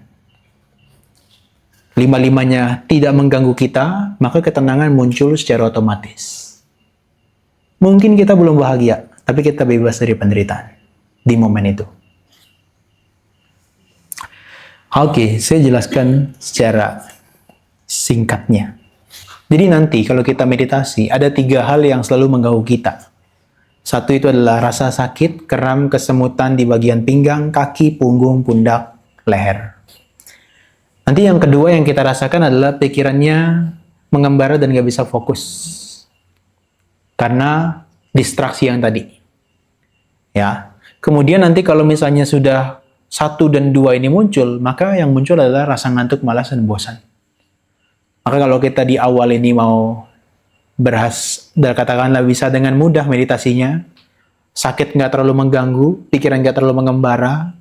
Lima-limanya tidak mengganggu kita, maka ketenangan muncul secara otomatis. Mungkin kita belum bahagia, tapi kita bebas dari penderitaan di momen itu. Oke, saya jelaskan secara singkatnya. Jadi nanti kalau kita meditasi, ada 3 hal yang selalu mengganggu kita. Satu itu adalah rasa sakit, kram, kesemutan di bagian pinggang, kaki, punggung, pundak, leher. Nanti yang kedua yang kita rasakan adalah pikirannya mengembara dan nggak bisa fokus. Karena distraksi yang tadi. Ya. Kemudian nanti kalau misalnya sudah 1 dan 2 ini muncul, maka yang muncul adalah rasa ngantuk, malas, dan bosan. Maka kalau kita di awal ini mau katakanlah bisa dengan mudah meditasinya, sakit nggak terlalu mengganggu, pikiran nggak terlalu mengembara,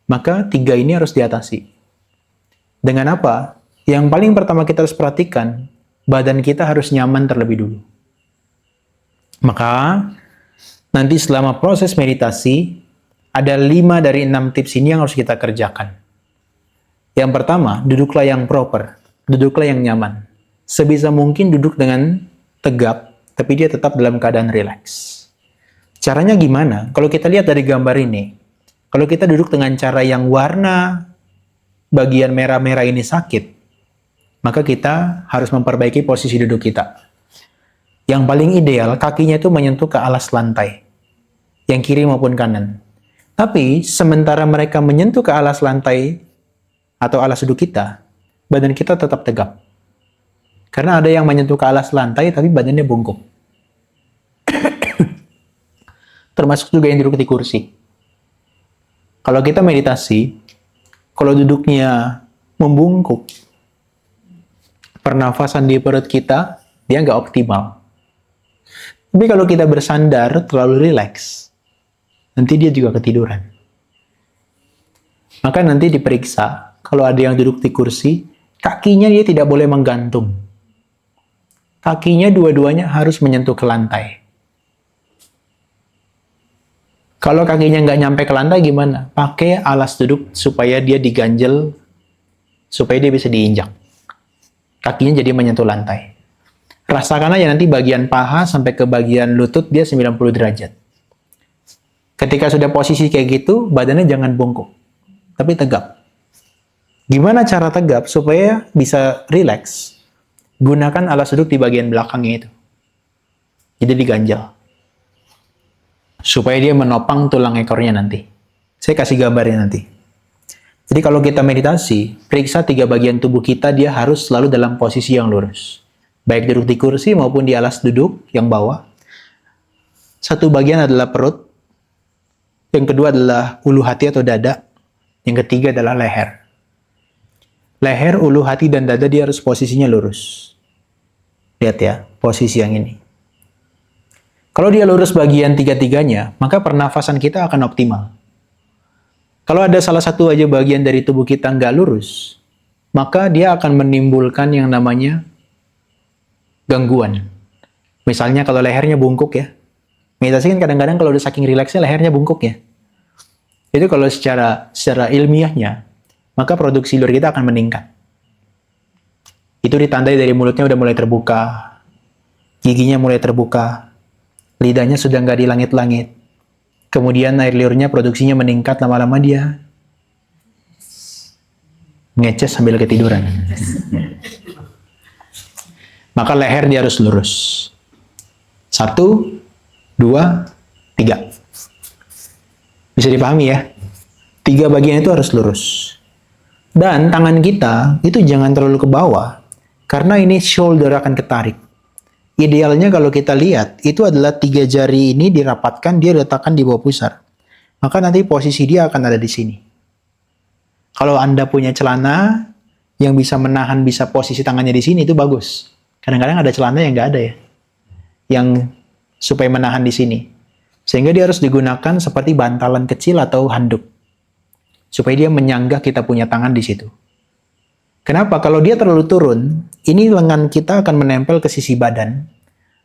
maka 3 ini harus diatasi. Dengan apa? Yang paling pertama kita harus perhatikan, badan kita harus nyaman terlebih dulu. Maka, nanti selama proses meditasi, ada 5 dari 6 tips ini yang harus kita kerjakan. Yang pertama, duduklah yang proper, duduklah yang nyaman. Sebisa mungkin duduk dengan tegap, tapi dia tetap dalam keadaan rileks. Caranya gimana? Kalau kita lihat dari gambar ini, kalau kita duduk dengan cara yang warna bagian merah-merah ini sakit, maka kita harus memperbaiki posisi duduk kita. Yang paling ideal, kakinya itu menyentuh ke alas lantai, yang kiri maupun kanan. Tapi, sementara mereka menyentuh ke alas lantai atau alas duduk kita, badan kita tetap tegap. Karena ada yang menyentuh ke alas lantai, tapi badannya bungkuk. Termasuk juga yang duduk di kursi. Kalau kita meditasi, kalau duduknya membungkuk, pernafasan di perut kita, dia nggak optimal. Tapi kalau kita bersandar, terlalu rileks, nanti dia juga ketiduran. Maka nanti diperiksa, kalau ada yang duduk di kursi, kakinya dia tidak boleh menggantung. Kakinya dua-duanya harus menyentuh ke lantai. Kalau kakinya nggak nyampe ke lantai gimana? Pakai alas duduk supaya dia diganjel, supaya dia bisa diinjak. Kakinya jadi menyentuh lantai. Rasakan aja nanti bagian paha sampai ke bagian lutut dia 90 derajat. Ketika sudah posisi kayak gitu, badannya jangan bungkuk, tapi tegap. Gimana cara tegap supaya bisa rileks? Gunakan alas duduk di bagian belakangnya itu. Jadi diganjal. Supaya dia menopang tulang ekornya nanti. Saya kasih gambarnya nanti. Jadi kalau kita meditasi, periksa 3 bagian tubuh kita, dia harus selalu dalam posisi yang lurus. Baik duduk di kursi maupun di alas duduk yang bawah. Satu bagian adalah perut. Yang kedua adalah ulu hati atau dada. Yang ketiga adalah leher. Leher, ulu hati, dan dada dia harus posisinya lurus. Lihat ya, posisi yang ini. Kalau dia lurus bagian tiga-tiganya, maka pernafasan kita akan optimal. Kalau ada salah satu aja bagian dari tubuh kita nggak lurus, maka dia akan menimbulkan yang namanya gangguan. Misalnya kalau lehernya bungkuk ya. Meditasi kan kadang-kadang kalau udah saking rileksnya lehernya bungkuk ya. Itu kalau secara ilmiahnya, maka produksi liur kita akan meningkat. Itu ditandai dari mulutnya udah mulai terbuka, giginya mulai terbuka, lidahnya sudah nggak di langit-langit. Kemudian air liurnya produksinya meningkat, lama-lama dia ngeces sambil ketiduran. Maka leher dia harus lurus. 1, 2, 3. Bisa dipahami ya? 3 bagian itu harus lurus. Dan tangan kita itu jangan terlalu ke bawah, karena ini shoulder akan ketarik. Idealnya kalau kita lihat, itu adalah 3 jari ini dirapatkan, dia letakkan di bawah pusar. Maka nanti posisi dia akan ada di sini. Kalau Anda punya celana yang bisa menahan, bisa posisi tangannya di sini, itu bagus. Kadang-kadang ada celana yang nggak ada ya, yang supaya menahan di sini. Sehingga dia harus digunakan seperti bantalan kecil atau handuk, supaya dia menyanggah kita punya tangan di situ. Kenapa? Kalau dia terlalu turun, ini lengan kita akan menempel ke sisi badan,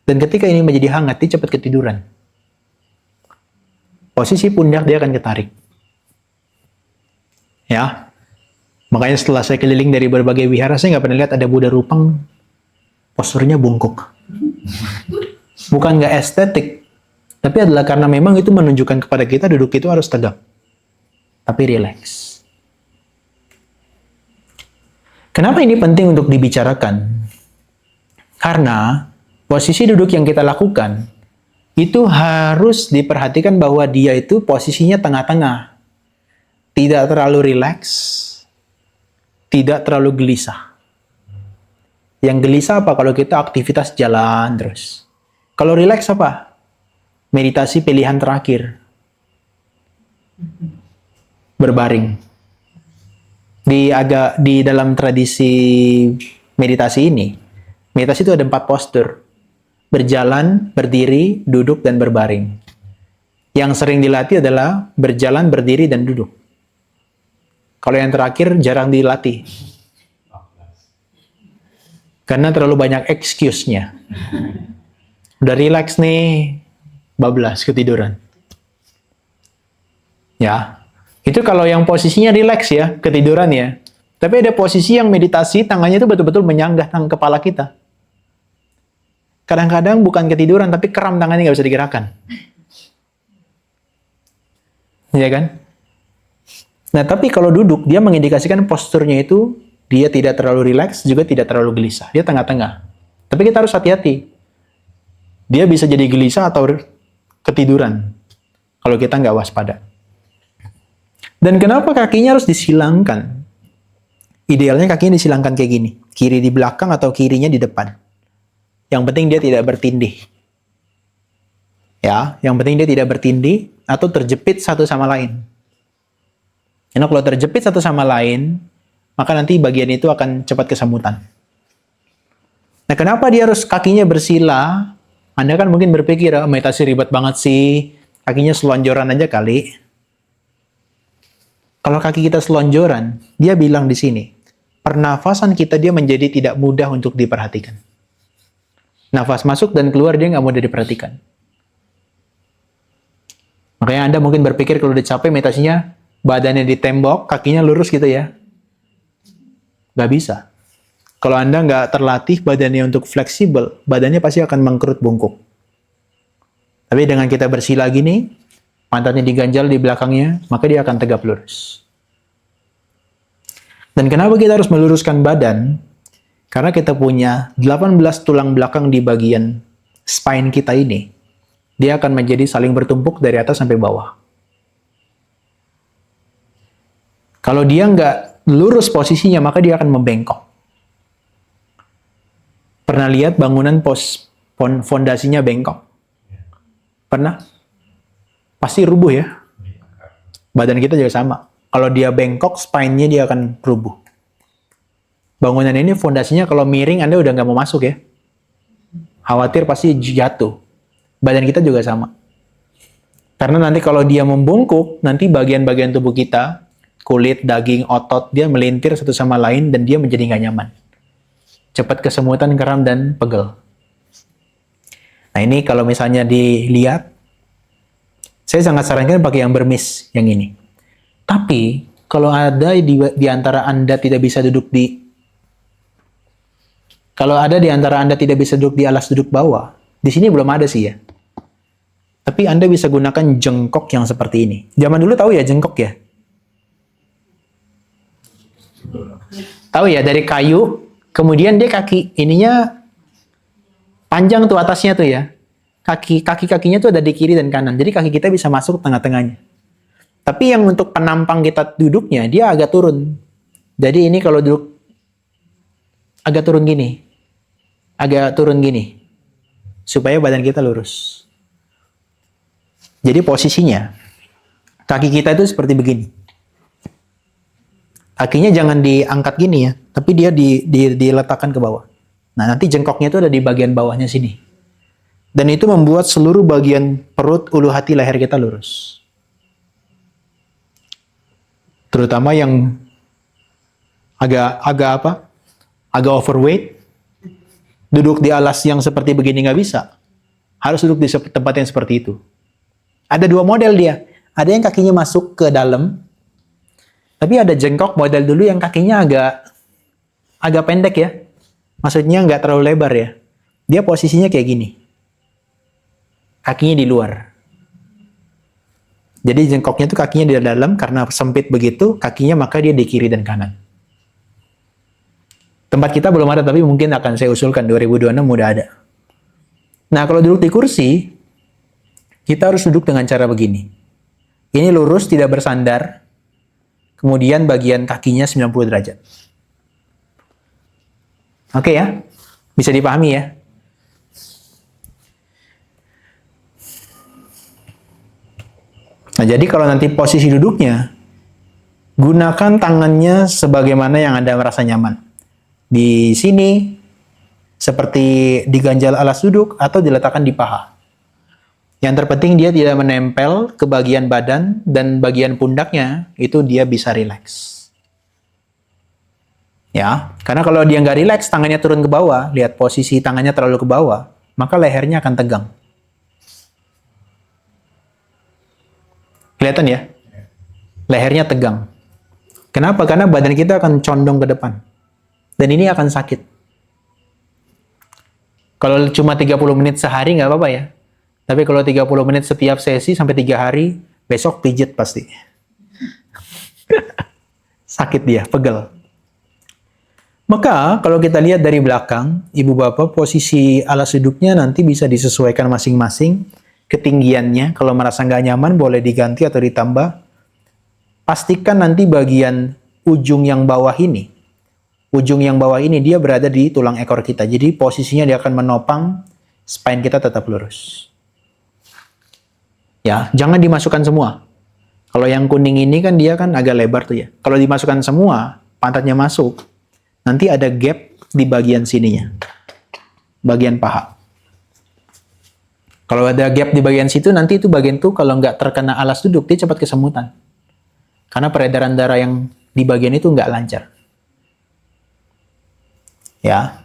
dan ketika ini menjadi hangat, dia cepat ketiduran. Posisi pundak dia akan ketarik. Ya, makanya setelah saya keliling dari berbagai wihara, saya nggak pernah lihat ada Buddha Rupang posturnya bungkuk. Bukan nggak estetik, tapi adalah karena memang itu menunjukkan kepada kita duduk itu harus tegap, tapi rileks. Kenapa ini penting untuk dibicarakan? Karena posisi duduk yang kita lakukan itu harus diperhatikan bahwa dia itu posisinya tengah-tengah. Tidak terlalu rileks, tidak terlalu gelisah. Yang gelisah apa? Kalau kita aktivitas jalan terus. Kalau rileks apa? Meditasi pilihan terakhir. Berbaring. Di dalam tradisi meditasi ini, meditasi itu ada 4 postur. Berjalan, berdiri, duduk, dan berbaring. Yang sering dilatih adalah berjalan, berdiri, dan duduk. Kalau yang terakhir jarang dilatih. Karena terlalu banyak excuse-nya. Udah relax nih, bablas, ketiduran. Ya, itu kalau yang posisinya relax ya, ketiduran ya. Tapi ada posisi yang meditasi, tangannya itu betul-betul menyanggah kepala kita. Kadang-kadang bukan ketiduran, tapi kram tangannya nggak bisa digerakkan. Iya kan? Nah, tapi kalau duduk, dia mengindikasikan posturnya itu, dia tidak terlalu rileks, juga tidak terlalu gelisah. Dia tengah-tengah. Tapi kita harus hati-hati. Dia bisa jadi gelisah atau ketiduran, kalau kita nggak waspada. Dan kenapa kakinya harus disilangkan? Idealnya kakinya disilangkan kayak gini. Kiri di belakang atau kirinya di depan. Yang penting dia tidak bertindih. Ya, yang penting dia tidak bertindih atau terjepit satu sama lain. Karena kalau terjepit satu sama lain, maka nanti bagian itu akan cepat kesemutan. Nah, kenapa dia harus kakinya bersila? Anda kan mungkin berpikir, oh, meditasi ribet banget sih, kakinya selonjoran aja kali. Kalau kaki kita selonjoran, dia bilang di sini, pernafasan kita dia menjadi tidak mudah untuk diperhatikan. Nafas masuk dan keluar dia nggak mudah diperhatikan. Makanya Anda mungkin berpikir kalau udah capek meditasinya, badannya di tembok, kakinya lurus gitu ya. Nggak bisa. Kalau Anda nggak terlatih badannya untuk fleksibel, badannya pasti akan mengkerut bungkuk. Tapi dengan kita bersila gini, pantatnya diganjal di belakangnya, maka dia akan tegap lurus. Dan kenapa kita harus meluruskan badan? Karena kita punya 18 tulang belakang di bagian spine kita ini. Dia akan menjadi saling bertumpuk dari atas sampai bawah. Kalau dia nggak lurus posisinya, maka dia akan membengkok. Pernah lihat bangunan fondasinya bengkok? Pernah? Pasti rubuh ya. Badan kita juga sama. Kalau dia bengkok, spine-nya dia akan rubuh. Bangunan ini fondasinya kalau miring, Anda udah nggak mau masuk ya. Khawatir pasti jatuh. Badan kita juga sama. Karena nanti kalau dia membungkuk, nanti bagian-bagian tubuh kita, kulit, daging, otot, dia melintir satu sama lain dan dia menjadi nggak nyaman. Cepat kesemutan, kram, dan pegel. Nah ini kalau misalnya dilihat, saya sangat sarankan pakai yang bermis, yang ini. Tapi, kalau ada di antara Anda tidak bisa duduk di alas duduk bawah, di sini belum ada sih ya. Tapi Anda bisa gunakan jengkok yang seperti ini. Zaman dulu tahu ya jengkok ya? Tahu ya, dari kayu, kemudian dia kaki ininya panjang tuh atasnya tuh ya. Kaki-kakinya tuh ada di kiri dan kanan. Jadi kaki kita bisa masuk tengah-tengahnya. Tapi yang untuk penampang kita duduknya, dia agak turun. Jadi ini kalau duduk agak turun gini. Agak turun gini. Supaya badan kita lurus. Jadi posisinya, kaki kita itu seperti begini. Kakinya jangan diangkat gini ya, tapi dia diletakkan ke bawah. Nah, nanti jengkoknya itu ada di bagian bawahnya sini. Dan itu membuat seluruh bagian perut, ulu hati, leher kita lurus. Terutama yang agak overweight, duduk di alas yang seperti begini nggak bisa. Harus duduk di tempat yang seperti itu. Ada dua model dia. Ada yang kakinya masuk ke dalam, tapi ada jengkok model dulu yang kakinya agak pendek ya. Maksudnya nggak terlalu lebar ya. Dia posisinya kayak gini. Kakinya di luar. Jadi jengkoknya tuh kakinya di dalam, karena sempit begitu, kakinya maka dia di kiri dan kanan. Tempat kita belum ada, tapi mungkin akan saya usulkan 2026 udah ada. Nah, kalau duduk di kursi, kita harus duduk dengan cara begini. Ini lurus, tidak bersandar. Kemudian bagian kakinya 90 derajat. Oke ya? Bisa dipahami ya? Nah, jadi kalau nanti posisi duduknya, gunakan tangannya sebagaimana yang Anda merasa nyaman. Di sini, seperti diganjal alas duduk, atau diletakkan di paha. Yang terpenting dia tidak menempel ke bagian badan, dan bagian pundaknya, itu dia bisa rileks. Ya, karena kalau dia nggak rileks, tangannya turun ke bawah, lihat posisi tangannya terlalu ke bawah, maka lehernya akan tegang. Kelihatan ya? Lehernya tegang. Kenapa? Karena badan kita akan condong ke depan. Dan ini akan sakit. Kalau cuma 30 menit sehari nggak apa-apa ya. Tapi kalau 30 menit setiap sesi sampai 3 hari, besok pijit pasti. Sakit dia, pegel. Maka kalau kita lihat dari belakang, ibu bapak posisi alas duduknya nanti bisa disesuaikan masing-masing. Ketinggiannya, kalau merasa nggak nyaman boleh diganti atau ditambah. Pastikan nanti bagian ujung yang bawah ini dia berada di tulang ekor kita. Jadi posisinya dia akan menopang spine kita tetap lurus. Ya, jangan dimasukkan semua. Kalau yang kuning ini kan dia kan agak lebar tuh ya. Kalau dimasukkan semua, pantatnya masuk, nanti ada gap di bagian sininya. Bagian paha. Kalau ada gap di bagian situ, nanti itu bagian tuh kalau nggak terkena alas duduk, dia cepat kesemutan. Karena peredaran darah yang di bagian itu nggak lancar. Ya.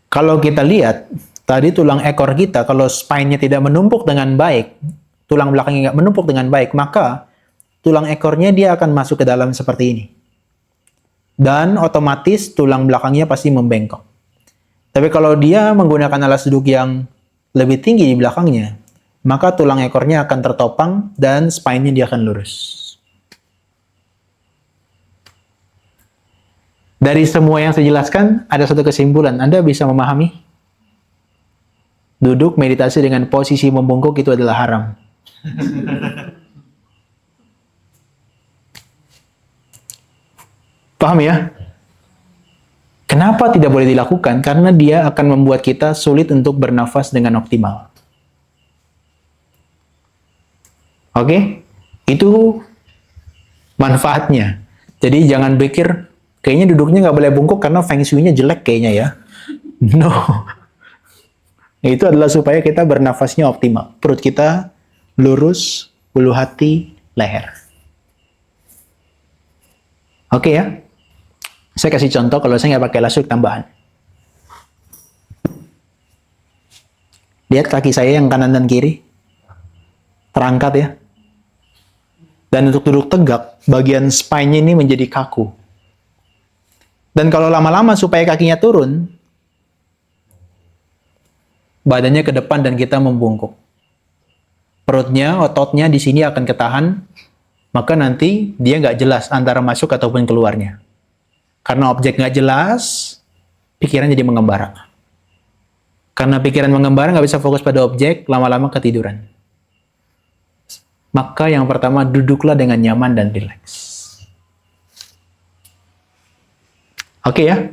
Kalau kita lihat, tadi tulang ekor kita, kalau spine-nya tidak menumpuk dengan baik, tulang belakangnya nggak menumpuk dengan baik, maka tulang ekornya dia akan masuk ke dalam seperti ini. Dan otomatis tulang belakangnya pasti membengkok. Tapi kalau dia menggunakan alas duduk yang lebih tinggi di belakangnya, maka tulang ekornya akan tertopang dan spine-nya dia akan lurus. Dari semua yang saya jelaskan, ada satu kesimpulan. Anda bisa memahami? Duduk meditasi dengan posisi membungkuk itu adalah haram. Paham ya? Kenapa tidak boleh dilakukan? Karena dia akan membuat kita sulit untuk bernafas dengan optimal. Oke? Itu manfaatnya. Jadi jangan pikir, kayaknya duduknya nggak boleh bungkuk karena feng shui-nya jelek kayaknya ya. No. Itu adalah supaya kita bernafasnya optimal. Perut kita lurus, ulu hati, leher. Oke ya? Saya kasih contoh kalau saya nggak pakai alas duduk tambahan. Lihat kaki saya yang kanan dan kiri. Terangkat ya. Dan untuk duduk tegak, bagian spine-nya ini menjadi kaku. Dan kalau lama-lama supaya kakinya turun, badannya ke depan dan kita membungkuk. Perutnya, ototnya di sini akan ketahan, maka nanti dia nggak jelas antara masuk ataupun keluarnya. Karena objek nggak jelas, pikiran jadi mengembara. Karena pikiran mengembara nggak bisa fokus pada objek, lama-lama ketiduran. Maka yang pertama, duduklah dengan nyaman dan rileks. Oke ya?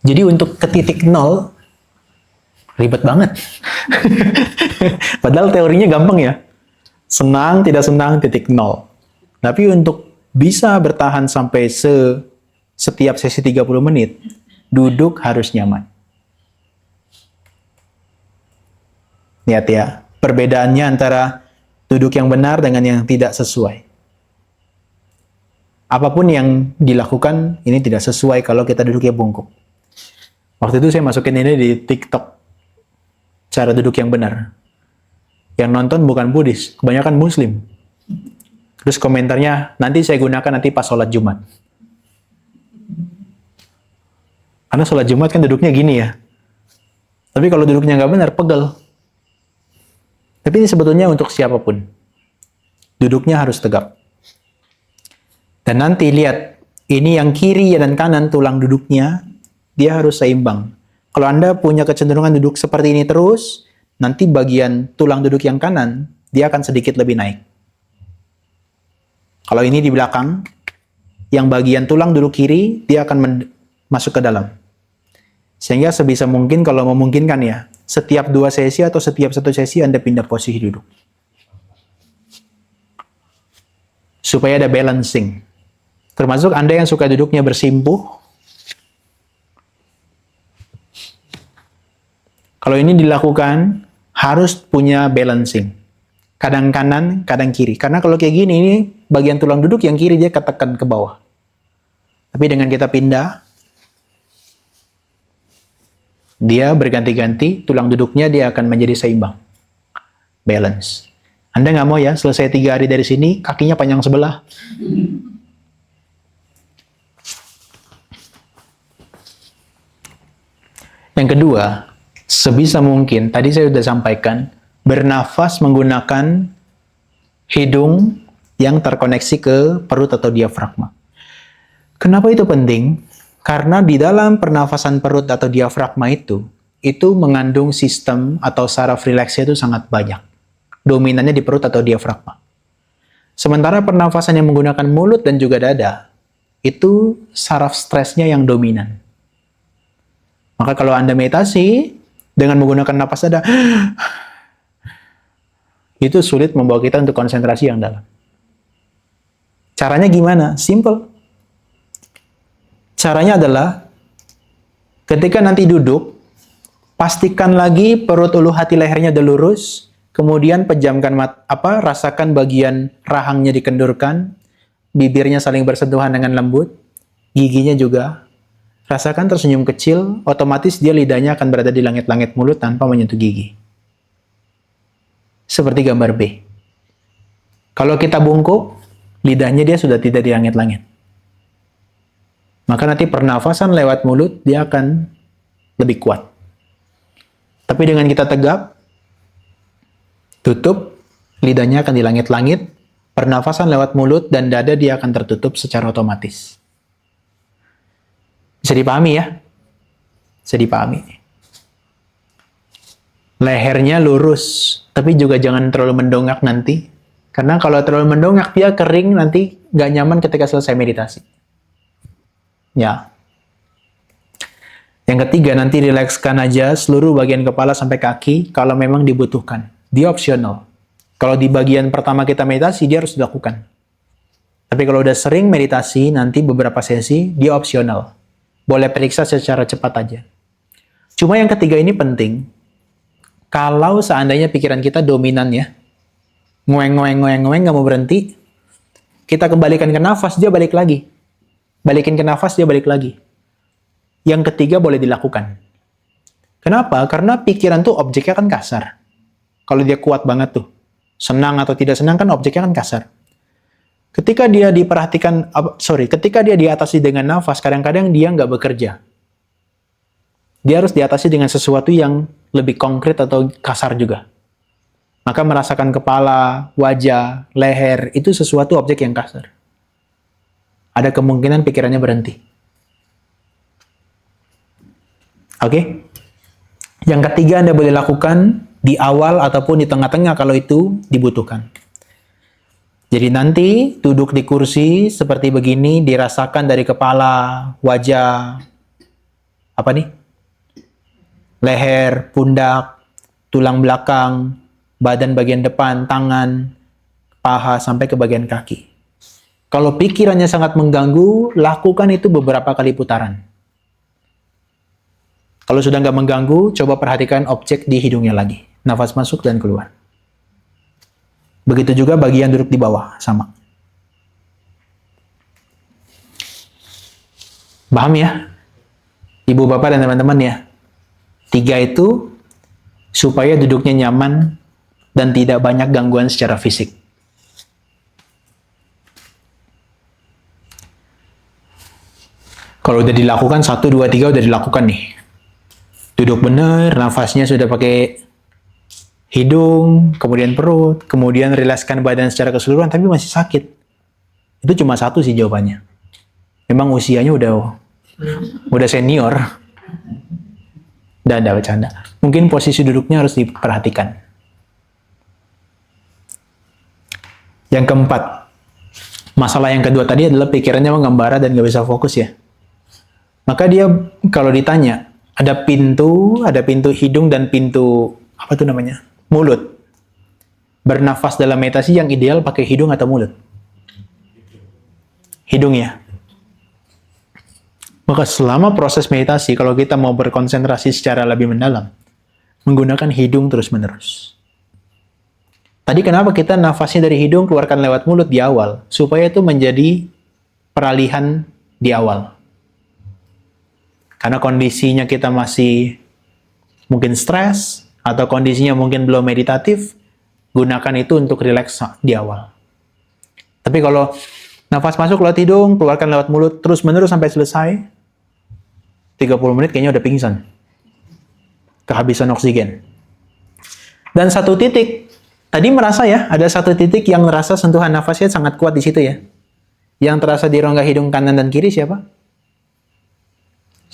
Jadi untuk ke titik nol, ribet banget. Padahal teorinya gampang ya. Senang, tidak senang, titik nol. Tapi untuk bisa bertahan sampai setiap sesi 30 menit, duduk harus nyaman. Lihat ya, perbedaannya antara duduk yang benar dengan yang tidak sesuai. Apapun yang dilakukan, ini tidak sesuai kalau kita duduknya bungkuk. Waktu itu saya masukin ini di TikTok. Cara duduk yang benar. Yang nonton bukan Buddhis, kebanyakan Muslim. Terus komentarnya, nanti saya gunakan nanti pas sholat Jumat. Karena sholat Jumat kan duduknya gini ya. Tapi kalau duduknya nggak benar, pegel. Tapi ini sebetulnya untuk siapapun. Duduknya harus tegap. Dan nanti lihat, ini yang kiri dan kanan tulang duduknya, dia harus seimbang. Kalau Anda punya kecenderungan duduk seperti ini terus, nanti bagian tulang duduk yang kanan, dia akan sedikit lebih naik. Kalau ini di belakang, yang bagian tulang duduk kiri, dia akan masuk ke dalam. Sehingga sebisa mungkin, kalau memungkinkan ya, setiap 2 sesi atau setiap 1 sesi Anda pindah posisi duduk. Supaya ada balancing. Termasuk Anda yang suka duduknya bersimpuh. Kalau ini dilakukan, harus punya balancing. Kadang kanan, kadang kiri. Karena kalau kayak gini, ini bagian tulang duduk yang kiri dia ketekan ke bawah. Tapi dengan kita pindah, dia berganti-ganti, tulang duduknya dia akan menjadi seimbang. Balance. Anda nggak mau ya, selesai 3 hari dari sini, kakinya panjang sebelah. Yang kedua, sebisa mungkin, tadi saya sudah sampaikan, bernafas menggunakan hidung yang terkoneksi ke perut atau diafragma. Kenapa itu penting? Karena di dalam pernafasan perut atau diafragma itu mengandung sistem atau saraf rileksnya itu sangat banyak. Dominannya di perut atau diafragma. Sementara pernafasan yang menggunakan mulut dan juga dada, itu saraf stresnya yang dominan. Maka kalau Anda meditasi dengan menggunakan napas dada, itu sulit membawa kita untuk konsentrasi yang dalam. Caranya gimana? Simple. Caranya adalah ketika nanti duduk, pastikan lagi perut, ulu, hati, lehernya udah lurus, kemudian pejamkan rasakan bagian rahangnya dikendurkan, bibirnya saling bersentuhan dengan lembut, giginya juga. Rasakan tersenyum kecil, otomatis dia lidahnya akan berada di langit-langit mulut tanpa menyentuh gigi. Seperti gambar B. Kalau kita bungkuk, lidahnya dia sudah tidak di langit-langit. Maka nanti pernafasan lewat mulut dia akan lebih kuat. Tapi dengan kita tegap, tutup, lidahnya akan di langit-langit, pernafasan lewat mulut dan dada dia akan tertutup secara otomatis. Bisa dipahami ya? Bisa dipahami. Lehernya lurus, tapi juga jangan terlalu mendongak nanti. Karena kalau terlalu mendongak, dia kering, nanti nggak nyaman ketika selesai meditasi. Ya. Yang ketiga, nanti rilekskan aja seluruh bagian kepala sampai kaki kalau memang dibutuhkan. Dia opsional. Kalau di bagian pertama kita meditasi, dia harus dilakukan. Tapi kalau udah sering meditasi, nanti beberapa sesi, dia opsional. Boleh periksa secara cepat aja. Cuma yang ketiga ini penting. Kalau seandainya pikiran kita dominan ya, ngoeng, nggak mau berhenti, kita kembalikan ke nafas, dia balik lagi. Balikin ke nafas, dia balik lagi. Yang ketiga boleh dilakukan. Kenapa? Karena pikiran tuh objeknya kan kasar. Kalau dia kuat banget tuh, senang atau tidak senang kan objeknya kan kasar. Ketika dia ketika dia diatasi dengan nafas, kadang-kadang dia nggak bekerja. Dia harus diatasi dengan sesuatu yang lebih konkret atau kasar juga. Maka merasakan kepala, wajah, leher, itu sesuatu objek yang kasar. Ada kemungkinan pikirannya berhenti. Oke? Yang ketiga Anda boleh lakukan di awal ataupun di tengah-tengah kalau itu dibutuhkan. Jadi nanti duduk di kursi seperti begini, dirasakan dari kepala, wajah, leher, pundak, tulang belakang, badan bagian depan, tangan, paha, sampai ke bagian kaki. Kalau pikirannya sangat mengganggu, lakukan itu beberapa kali putaran. Kalau sudah nggak mengganggu, coba perhatikan objek di hidungnya lagi. Nafas masuk dan keluar. Begitu juga bagian duduk di bawah, sama. Paham ya? Ibu, bapak, dan teman-teman ya. 3 itu supaya duduknya nyaman dan tidak banyak gangguan secara fisik. Kalau udah dilakukan 1, 2, 3 udah dilakukan nih. Duduk bener, nafasnya sudah pakai hidung, kemudian perut, kemudian rilekskan badan secara keseluruhan, tapi masih sakit. Itu cuma 1 sih jawabannya. Memang usianya udah senior. Udah bercanda. Mungkin posisi duduknya harus diperhatikan. Yang keempat, masalah yang kedua tadi adalah pikirannya mengembara dan nggak bisa fokus ya. Maka dia kalau ditanya, ada pintu hidung dan pintu mulut. Bernafas dalam meditasi yang ideal pakai hidung atau mulut? Hidung ya. Maka selama proses meditasi, kalau kita mau berkonsentrasi secara lebih mendalam, menggunakan hidung terus-menerus. Tadi kenapa kita nafasnya dari hidung keluarkan lewat mulut di awal? Supaya itu menjadi peralihan di awal. Karena kondisinya kita masih mungkin stres, atau kondisinya mungkin belum meditatif, gunakan itu untuk rileks di awal. Tapi kalau nafas masuk lewat hidung, keluarkan lewat mulut, terus-menerus sampai selesai, 30 menit kayaknya udah pingsan. Kehabisan oksigen. Dan satu titik, tadi merasa ya, ada satu titik yang merasa sentuhan nafasnya sangat kuat di situ ya. Yang terasa di rongga hidung kanan dan kiri siapa?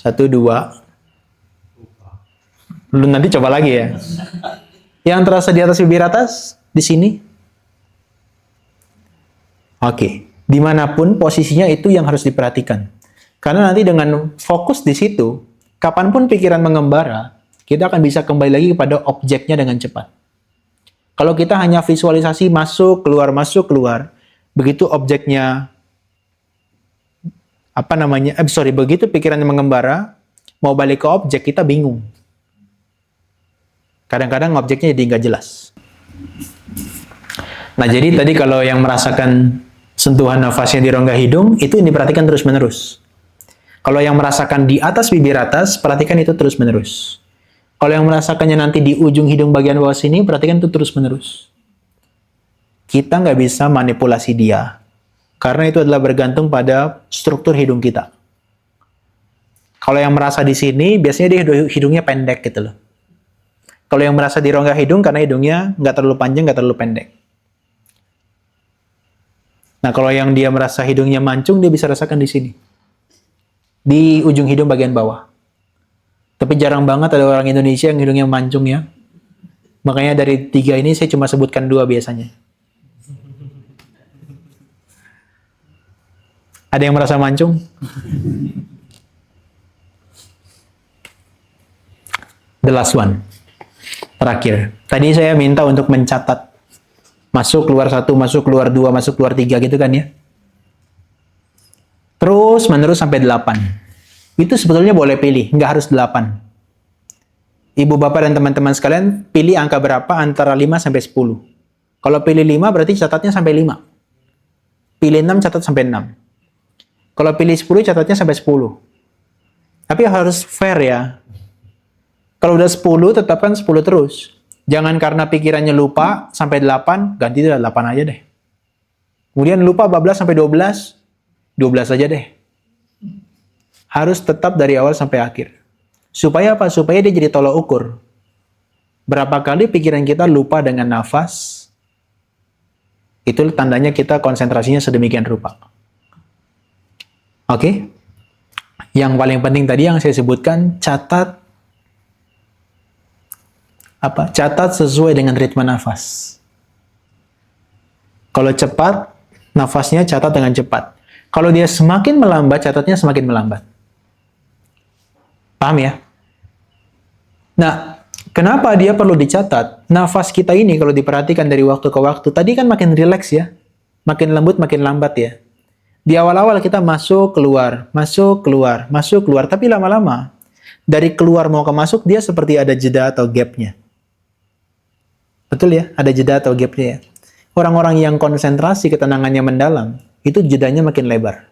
1, 2. Belum, nanti coba lagi ya. Yang terasa di atas bibir atas, di sini. Oke, dimanapun posisinya itu yang harus diperhatikan. Karena nanti dengan fokus di situ, kapanpun pikiran mengembara, kita akan bisa kembali lagi kepada objeknya dengan cepat. Kalau kita hanya visualisasi masuk, keluar, begitu objeknya, begitu pikirannya mengembara, mau balik ke objek, kita bingung. Kadang-kadang objeknya jadi nggak jelas. Nah, jadi tadi kalau yang merasakan sentuhan nafasnya di rongga hidung, itu yang diperhatikan terus-menerus. Kalau yang merasakan di atas bibir atas, perhatikan itu terus-menerus. Kalau yang merasakannya nanti di ujung hidung bagian bawah sini, perhatikan itu terus-menerus. Kita nggak bisa manipulasi dia. Karena itu adalah bergantung pada struktur hidung kita. Kalau yang merasa di sini, biasanya dia hidungnya pendek gitu loh. Kalau yang merasa di rongga hidung, karena hidungnya nggak terlalu panjang, nggak terlalu pendek. Nah, kalau yang dia merasa hidungnya mancung, dia bisa rasakan di sini. Di ujung hidung bagian bawah. Tapi jarang banget ada orang Indonesia yang hidungnya mancung ya. Makanya dari 3 ini saya cuma sebutkan 2 biasanya. Ada yang merasa mancung? The last one. Terakhir. Tadi saya minta untuk mencatat. Masuk, keluar 1, masuk, keluar 2, masuk, keluar 3 gitu kan ya. Terus menerus sampai 8. Itu sebetulnya boleh pilih, nggak harus 8. Ibu, bapak, dan teman-teman sekalian, pilih angka berapa antara 5 sampai 10. Kalau pilih 5, berarti catatnya sampai 5. Pilih 6, catat sampai 6. Kalau pilih 10, catatnya sampai 10. Tapi harus fair ya. Kalau udah 10, tetapkan 10 terus. Jangan karena pikirannya lupa, sampai 8, ganti 8 aja deh. Kemudian lupa 14 sampai 12, 12 aja deh. Harus tetap dari awal sampai akhir. Supaya apa? Supaya dia jadi tolak ukur. Berapa kali pikiran kita lupa dengan nafas, itu tandanya kita konsentrasinya sedemikian rupa. Oke? Yang paling penting tadi yang saya sebutkan, catat sesuai dengan ritme nafas. Kalau cepat, nafasnya catat dengan cepat. Kalau dia semakin melambat, catatnya semakin melambat. Paham ya? Nah, kenapa dia perlu dicatat? Nafas kita ini kalau diperhatikan dari waktu ke waktu, tadi kan makin rileks ya. Makin lembut, makin lambat ya. Di awal-awal kita masuk, keluar, masuk, keluar, masuk, keluar. Tapi lama-lama, dari keluar mau ke masuk, dia seperti ada jeda atau gap-nya. Betul ya? Ada jeda atau gap-nya ya. Orang-orang yang konsentrasi ketenangannya mendalam, itu jedanya makin lebar.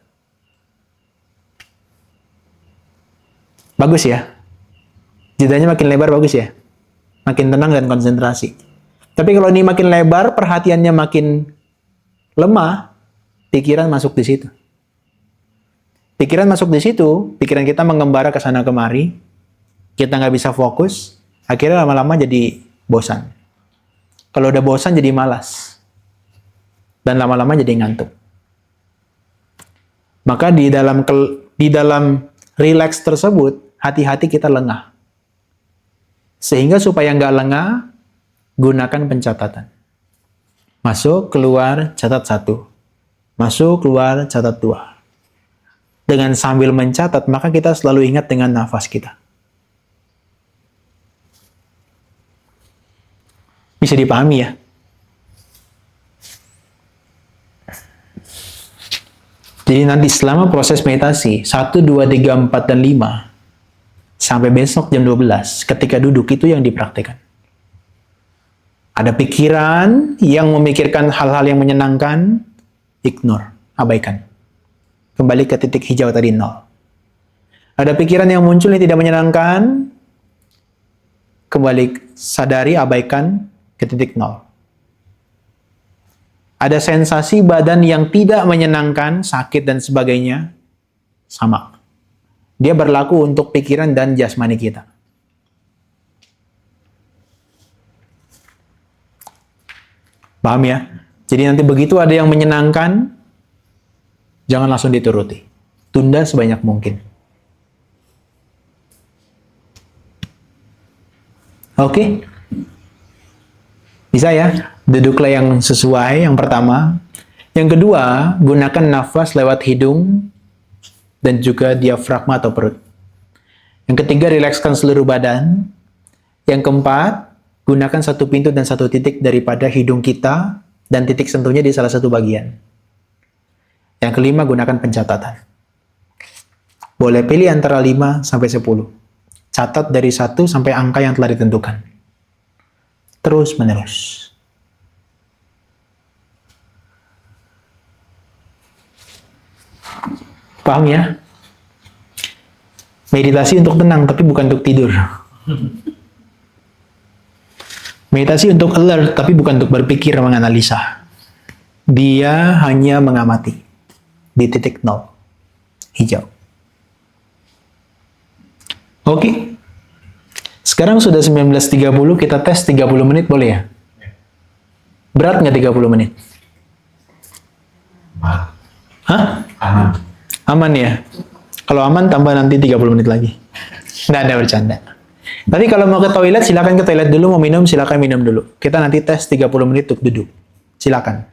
Bagus ya? Jedanya makin lebar, bagus ya? Makin tenang dan konsentrasi. Tapi kalau ini makin lebar, perhatiannya makin lemah, pikiran masuk di situ. Pikiran masuk di situ, pikiran kita mengembara ke sana kemari, kita nggak bisa fokus, akhirnya lama-lama jadi bosan. Kalau udah bosan jadi malas. Dan lama-lama jadi ngantuk. Maka di dalam relax tersebut, hati-hati kita lengah. Sehingga supaya nggak lengah, gunakan pencatatan. Masuk, keluar, catat 1. Masuk, keluar, catat 2. Dengan sambil mencatat, maka kita selalu ingat dengan nafas kita. Bisa dipahami ya? Jadi nanti selama proses meditasi, 1, 2, 3, 4, dan 5, sampai besok jam 12, ketika duduk itu yang dipraktikkan. Ada pikiran yang memikirkan hal-hal yang menyenangkan, ignore, abaikan. Kembali ke titik hijau tadi, 0. Ada pikiran yang muncul yang tidak menyenangkan, kembali sadari, abaikan ke titik 0. Ada sensasi badan yang tidak menyenangkan, sakit dan sebagainya, sama. Dia berlaku untuk pikiran dan jasmani kita. Paham ya? Jadi nanti begitu ada yang menyenangkan, jangan langsung dituruti. Tunda sebanyak mungkin. Oke? Bisa ya? Duduklah yang sesuai, yang pertama. Yang kedua, gunakan nafas lewat hidung dan juga diafragma atau perut. Yang ketiga, rilekskan seluruh badan. Yang keempat, gunakan satu pintu dan satu titik daripada hidung kita dan titik sentuhnya di salah satu bagian. Yang kelima, gunakan pencatatan. Boleh pilih antara 5 sampai 10. Catat dari 1 sampai angka yang telah ditentukan. Terus menerus. Paham ya? Meditasi untuk tenang, tapi bukan untuk tidur. Meditasi untuk alert, tapi bukan untuk berpikir, menganalisa. Dia hanya mengamati. Di titik 0. Hijau. Oke. Sekarang sudah 19.30, kita tes 30 menit boleh ya? Berat nggak 30 menit? Hah? Aman ya? Kalau aman tambah nanti 30 menit lagi. Nggak ada bercanda. Nanti kalau mau ke toilet, silakan ke toilet dulu. Mau minum, silakan minum dulu. Kita nanti tes 30 menit untuk duduk. Silakan.